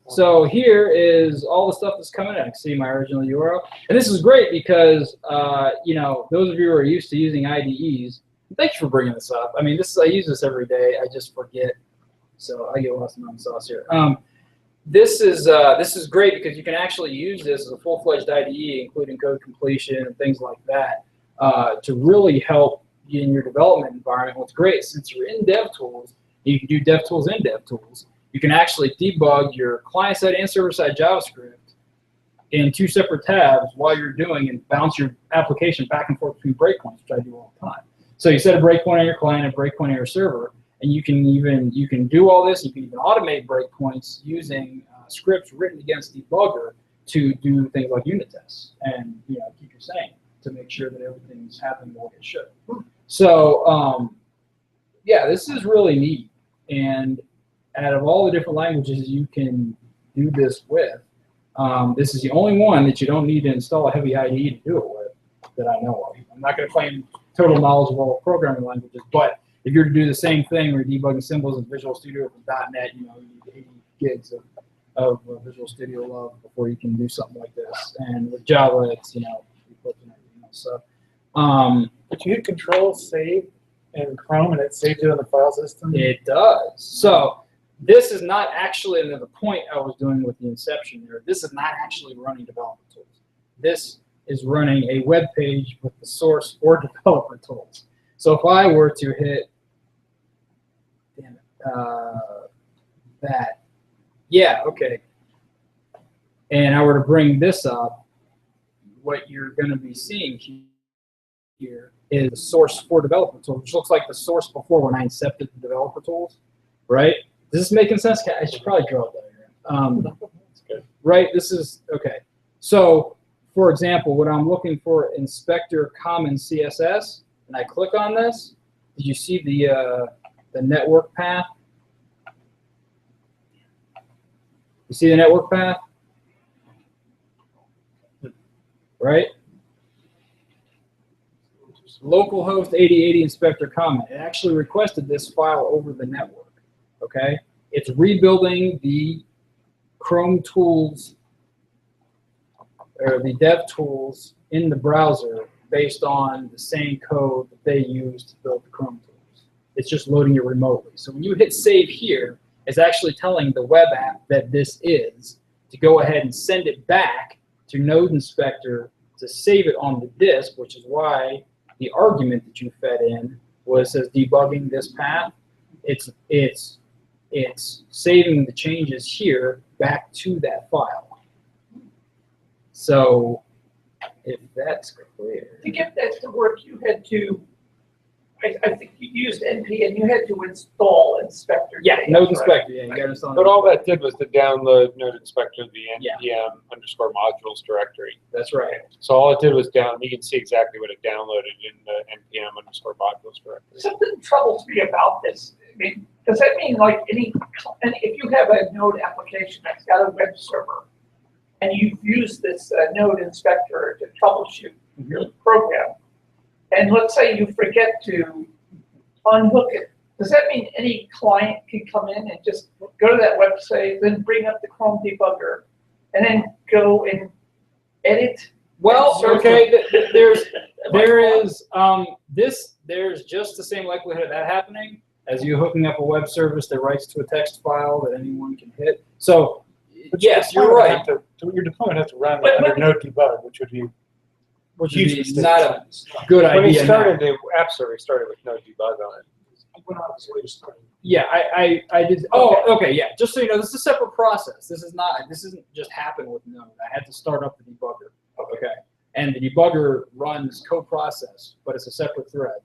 So here is all the stuff that's coming in. I can see my original URL. And this is great because, those of you who are used to using IDEs, thank you for bringing this up. I mean, I use this every day. I just forget. So I get lost in my own sauce here. This is great because you can actually use this as a full-fledged IDE, including code completion and things like that, to really help in your development environment, what's great, since you're in DevTools, you can do DevTools in DevTools. You can actually debug your client-side and server-side JavaScript in 2 separate tabs while you're doing and bounce your application back and forth between breakpoints, which I do all the time. So you set a breakpoint on your client and a breakpoint on your server, and you can do all this. You can even automate breakpoints using scripts written against debugger to do things like unit tests and keep you sane to make sure that everything's happening the way it should. So yeah, this is really neat. And out of all the different languages you can do this with, this is the only one that you don't need to install a heavy IDE to do it with that I know of. I'm not going to claim total knowledge of all programming languages, but if you're to do the same thing or debugging symbols in Visual Studio with .NET, you need 80 gigs of Visual Studio love before you can do something like this. And with Java, it's and everything else. So, But you hit Control Save in Chrome, and it saves it on the file system. It does. So this is not actually the point I was doing with the inception there. This is not actually running development tools. This is running a web page with the source for developer tools. So if I were to hit that, yeah, okay, and I were to bring this up, what you're going to be seeing here is the source for developer tools, which looks like the source before when I incepted the developer tools, right? Is this making sense? I should probably draw a diagram. Right, this is, okay. So, for example, when I'm looking for inspector common CSS, and I click on this, did you see the network path? You see the network path? Right? Localhost 8080 inspector comment. It actually requested this file over the network. Okay? It's rebuilding the Chrome tools or the dev tools in the browser based on the same code that they use to build the Chrome tools. It's just loading it remotely. So when you hit save here, it's actually telling the web app that this is to go ahead and send it back to Node Inspector to save it on the disk, which is why the argument that you fed in was says debugging this path. It's saving the changes here back to that file. So if that's clear. To get that to work, you had to, I think you used NP and you had to install Inspector. Yeah, data, Node right? Inspector. Yeah, you got to install. But all that did was to download Node Inspector, the Yeah. npm_modules directory. That's right. So all it did was you can see exactly what it downloaded in the npm_modules directory. Something troubles me about this. I mean, does that mean like if you have a Node application that's got a web server and you've used this Node Inspector to troubleshoot your program, and let's say you forget to unhook it, does that mean any client can come in and just go to that website, then bring up the Chrome debugger, and then go and edit? Well, and okay, there's just the same likelihood of that happening as you hooking up a web service that writes to a text file that anyone can hit. So But yes, your you're deployment right. Your deployment has to run But- under Node debug, which would be Which huge is mistake. not a good When he idea. started, the app server started with no debug on it. Yeah, I did. Oh, okay, yeah. Just so you know, this is a separate process. This isn't just happen with Node. I had to start up the debugger. Okay, and the debugger runs co-process, but it's a separate thread,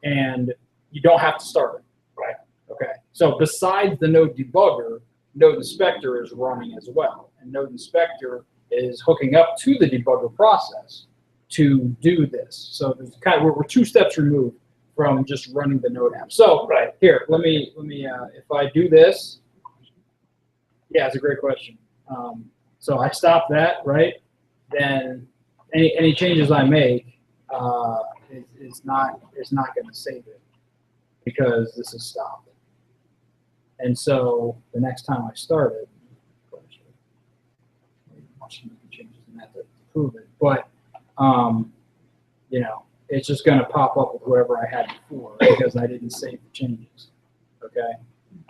and you don't have to start it. Right. Okay. So besides the Node debugger, Node Inspector is running as well, and Node Inspector is hooking up to the debugger process to do this. So there's we're 2 steps removed from just running the Node app. So Right. here, let me if I do this, yeah, it's a great question. So I stop that, right? Then any changes I make is not going to save it because this is stopped. And so the next time I start it, changes in that to prove it, but it's just going to pop up with whoever I had before because I didn't save the changes. Okay,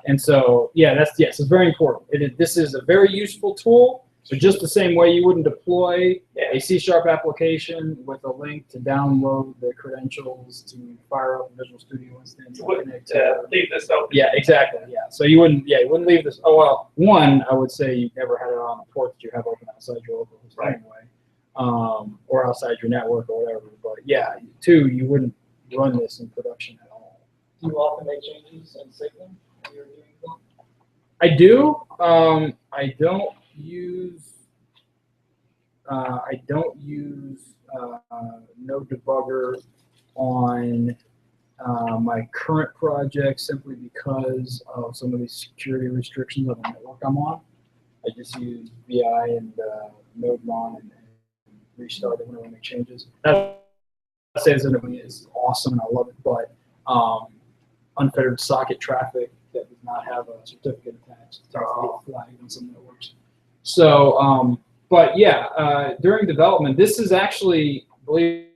and so yeah, yes, it's very important. This is a very useful tool. So just the same way you wouldn't deploy a C# application with a link to download the credentials to fire up a Visual Studio instance. You wouldn't connect to- leave this open. Yeah, exactly. Yeah. So you wouldn't leave this. Oh well, one, I would say you never had it on a port that you have open outside your local host Right. anyway, or outside your network or whatever. But yeah, two, you wouldn't run this in production at all. Do you often make changes and save them when you're doing them? I do. I don't use. No debugger on my current project simply because of some of these security restrictions on the network I'm on. I just use VI and NodeMon and restart it whenever I make changes. That says that it's awesome and I love it, but unfettered socket traffic that does not have a certificate attached tends to get flagged on some networks. So, but yeah, during development, this is actually, believe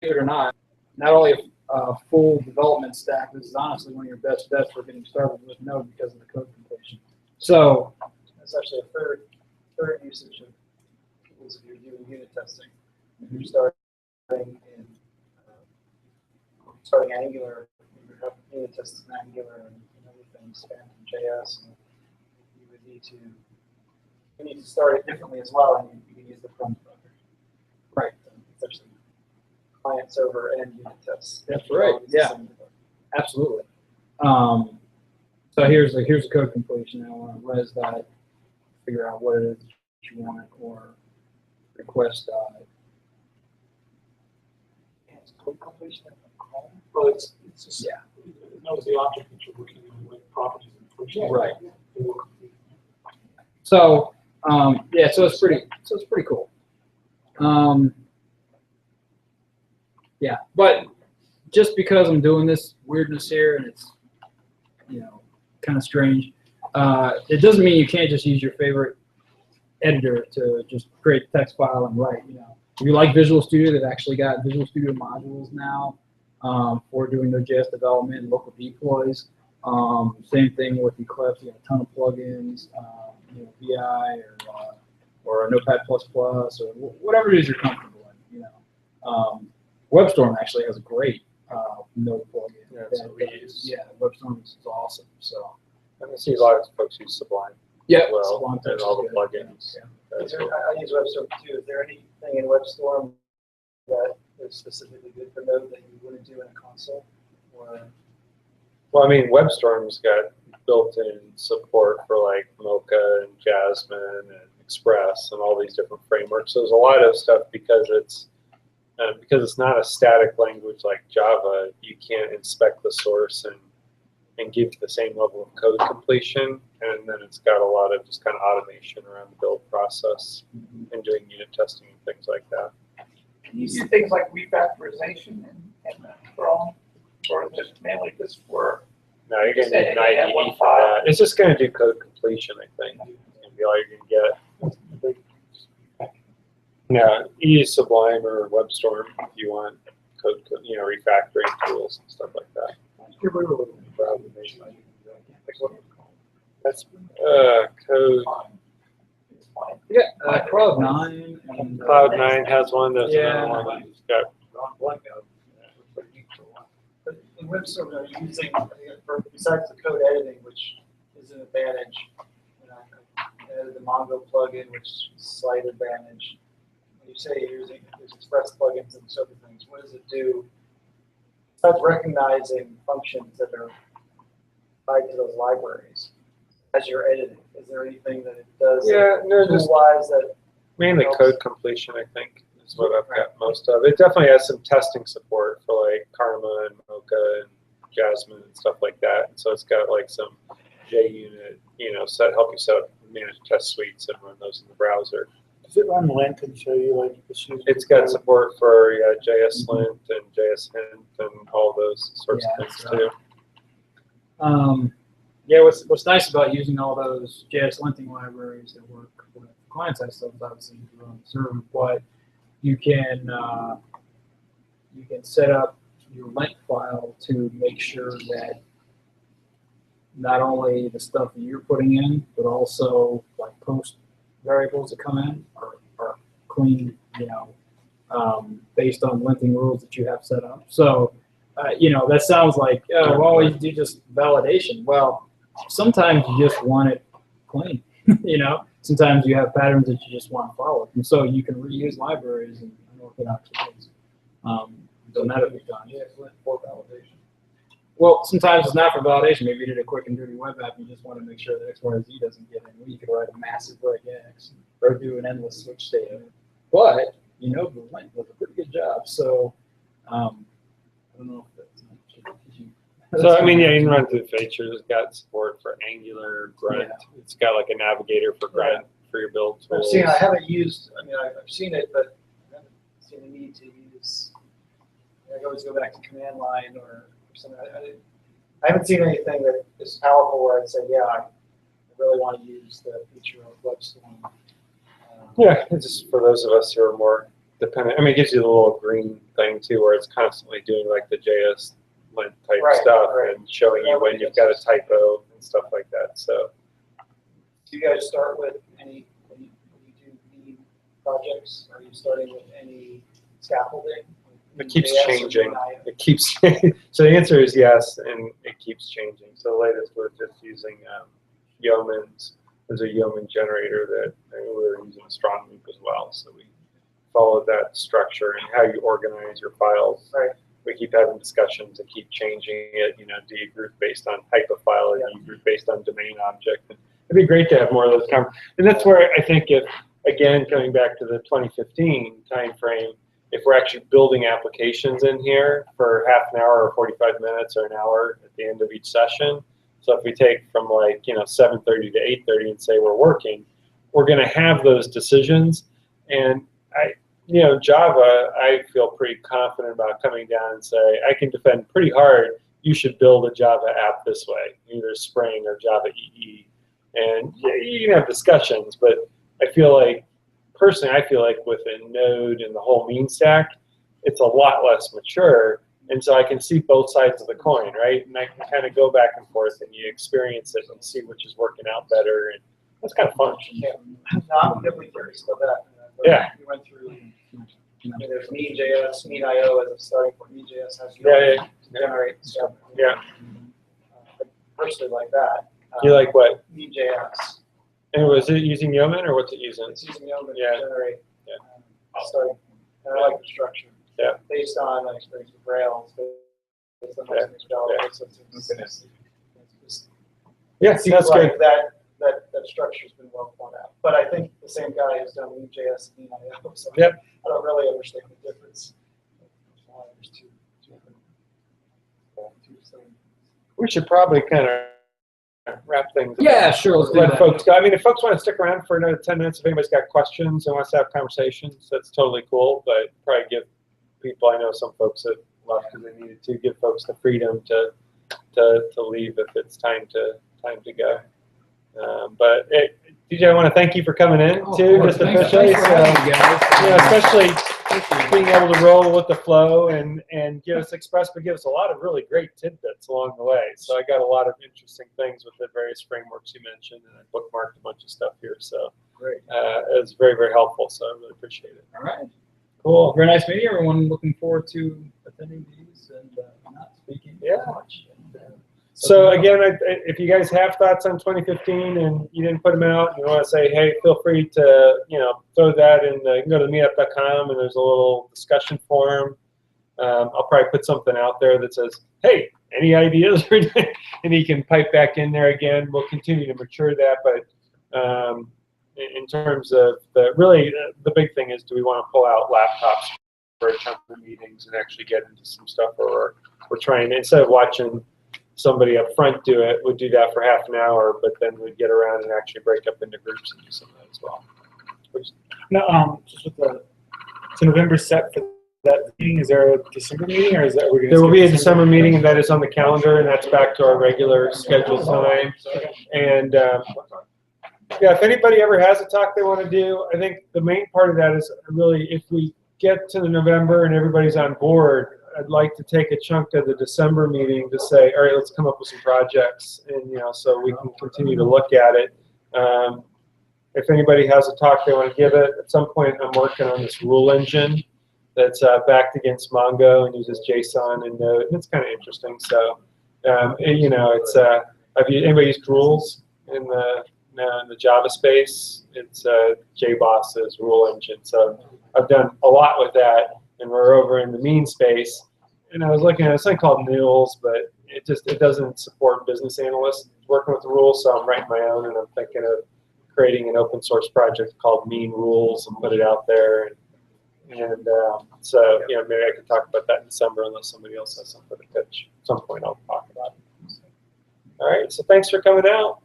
it or not only a full development stack, this is honestly one of your best bets for getting started with Node because of the code completion. So That's actually a third usage of tools if you're doing unit testing. If you're starting Angular, you have unit tests in Angular and other things, span in JS, and you would need to start it differently as well, and you can use the front bucket. Right. It's actually client server and unit tests. That's right, yeah. Absolutely. So here's a code completion. I want to res that, figure out what it is that you want, or request. It's code completion. Well, it's just, Yeah. it knows the object that you're working on, like properties and functions. Right. So yeah, so it's pretty cool. Yeah, but just because I'm doing this weirdness here and it's kind of strange, it doesn't mean you can't just use your favorite editor to just create a text file and write. If you like Visual Studio, they've actually got Visual Studio modules now for doing their JS development and local deploys. Same thing with Eclipse. You have a ton of plugins, VI or Notepad++ or whatever it is you're comfortable in. WebStorm actually has a great Node plugin. Yeah, that's what we use. Yeah, WebStorm is awesome. So I see a lot of folks use Sublime. yeah, as well, Sublime and Text all is the good. plugins. Yeah. That's I use WebStorm too. Is there anything in WebStorm that is specifically good for Node that you wouldn't do in a console? Or Well, I mean, WebStorm's got built-in support for like Mocha and Jasmine and Express and all these different frameworks. So there's a lot of stuff because it's not a static language like Java. You can't inspect the source and give the same level of code completion. And then it's got a lot of just kind of automation around the build process and doing unit testing and things like that. Can you do things like refactorization in Chrome, or is it mainly just for? Now you're going to Say need you have an one IDE for file. that. It's just going to do code completion, I think. It's going to be all you're going to get. Yeah, you use Sublime or WebStorm if you want code, refactoring tools and stuff like that. That's code. Yeah, Cloud9 and Cloud9 has one. There's Yeah. another one that's got. but in WebStorm, are you using, besides the code editing, which is an advantage, I added the Mongo plugin, which is a slight advantage. When you say you're using there's Express plugins and so other things, what does it do? Besides recognizing functions that are tied to those libraries as you're editing, is there anything that it does Just tool-wise that mainly code completion, I think, is what I've got most of. It definitely has some testing support for like Karma and Mocha and Jasmine and stuff like that. And so it's got like some JUnit, help you set up, manage test suites and run those in the browser. Does it run lint and show you like issues? It's got support for JSLint and JSHint and all those sorts of things too. Yeah, what's nice about using all those JS linting libraries that work with client-side stuff is obviously you can run the server, but you can set up your lint file to make sure that not only the stuff that you're putting in, but also like post variables that come in are clean, based on linting rules that you have set up. So, that sounds like, well, you do just validation. Well, sometimes you just want it clean, Sometimes you have patterns that you just want to follow. And so you can reuse libraries and work it out to things. Doesn't have to be done. Yeah, for validation. Well, sometimes it's not for validation. Maybe you did a quick and dirty web app. You just want to make sure that X, Y, or Z doesn't get in. Well, you could write a massive regex or do an endless switch statement. But, the link does a pretty good job. So, I don't know if that's So I mean, yeah, you can run through features. It's got support for Angular, Grunt. Yeah. It's got like a navigator for Grunt for your build tools. I haven't used, I've seen it, but I haven't seen the need to use, I always go back to command line or something. I haven't seen anything that is powerful where I'd say, yeah, I really want to use the feature of WebStorm. Yeah, it's just for those of us who are more dependent. I mean, it gives you the little green thing too, where it's constantly doing like the JS lint type stuff and showing you when you've got a typo and stuff like that. So, do you guys start with any, when you do lead projects, are you starting with any scaffolding? it keeps JS or changing. NIO? It keeps. So the answer is yes, and it keeps changing. So the latest we're just using Yeoman's. There's a Yeoman generator that we're using Strong Loop as well. So we followed that structure and how you organize your files. Right. We keep having discussions and keep changing it. Do you group based on type of file or do you group based on domain object? And it'd be great to have more of those conversations. And that's where I think if, again, coming back to the 2015 timeframe, if we're actually building applications in here for half an hour or 45 minutes or an hour at the end of each session. So if we take from 7:30 to 8:30 and say we're working, we're going to have those decisions. And Java, I feel pretty confident about coming down and say, I can defend pretty hard, you should build a Java app this way, either Spring or Java EE. And you can have discussions, but personally, I feel like with a Node and the whole mean stack, it's a lot less mature. And so I can see both sides of the coin, right? And I can kind of go back and forth and you experience it and see which is working out better. And that's kind of fun. Yeah. No, I'm definitely curious about that. Yeah. You went through, there's mean.js, mean.io as a starting point. Mean.js has you Yeah. generate stuff. Yeah. I personally like that. You like what? Mean.js. And was it using Yeoman or what's it using? It's using Yeoman Yeah. to generate Yeah. starting. And I like the structure. Yeah. Based on my experience with Rails, based on my Yeah. experience with Java. Yeah. So Yeah, it seems that's like good. that structure's been well thought out. But I think the same guy has done Mean.js and mean.io, so Yep. I don't really understand the difference. There's two different. We should probably kind of wrap things up. Yeah, sure, let's do Let that. folks go. I mean, if folks want to stick around for another 10 minutes, if anybody's got questions and wants to have conversations, that's totally cool. But probably give people, I know some folks that left because they needed to, give folks the freedom to leave if it's time to go. But DJ, I want to thank you for coming in too, just officially. Thanks for having me, guys. Especially being able to roll with the flow and give us a lot of really great tidbits along the way. So I got a lot of interesting things with the various frameworks you mentioned, and I bookmarked a bunch of stuff here. So Great. It was very, very helpful. So I really appreciate it. All right. Cool. Very nice meeting everyone. Looking forward to attending these and not speaking Yeah. much. And, So again, if you guys have thoughts on 2015 and you didn't put them out, you want to say, hey, feel free to throw that in. You can go to meetup.com and there's a little discussion forum. I'll probably put something out there that says, hey, any ideas? And you can pipe back in there again. We'll continue to mature that, but in terms of the big thing is, do we want to pull out laptops for a chunk of meetings and actually get into some stuff where we're trying, instead of watching somebody up front do it, would do that for half an hour, but then we'd get around and actually break up into groups and do some of that as well. Just with so November set for that meeting, is there a December meeting or is that we're going to? There will be a December meeting, and that is on the calendar, and that's back to our regular scheduled time. And yeah, if anybody ever has a talk they want to do, I think the main part of that is really if we get to the November and everybody's on board, I'd like to take a chunk of the December meeting to say, all right, let's come up with some projects, and so we can continue to look at it. if anybody has a talk they want to give it. At some point, I'm working on this rule engine that's backed against Mongo and uses JSON and Node, and it's kind of interesting. So, you know, it's have you anybody used rules in the Java space? It's JBoss's rule engine. So I've done a lot with that, and we're over in the mean space. And I was looking at something called Mules, but it doesn't support business analysts working with the rules. So I'm writing my own, and I'm thinking of creating an open source project called Mean Rules and put it out there. And so, you know, maybe I can talk about that in December unless somebody else has something to pitch. At some point, I'll talk about it. All right, so thanks for coming out.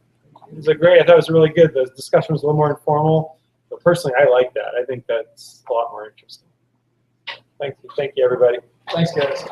It was great. I thought it was really good. The discussion was a little more informal, but personally, I like that. I think that's a lot more interesting. Thank you, everybody. Thanks, guys.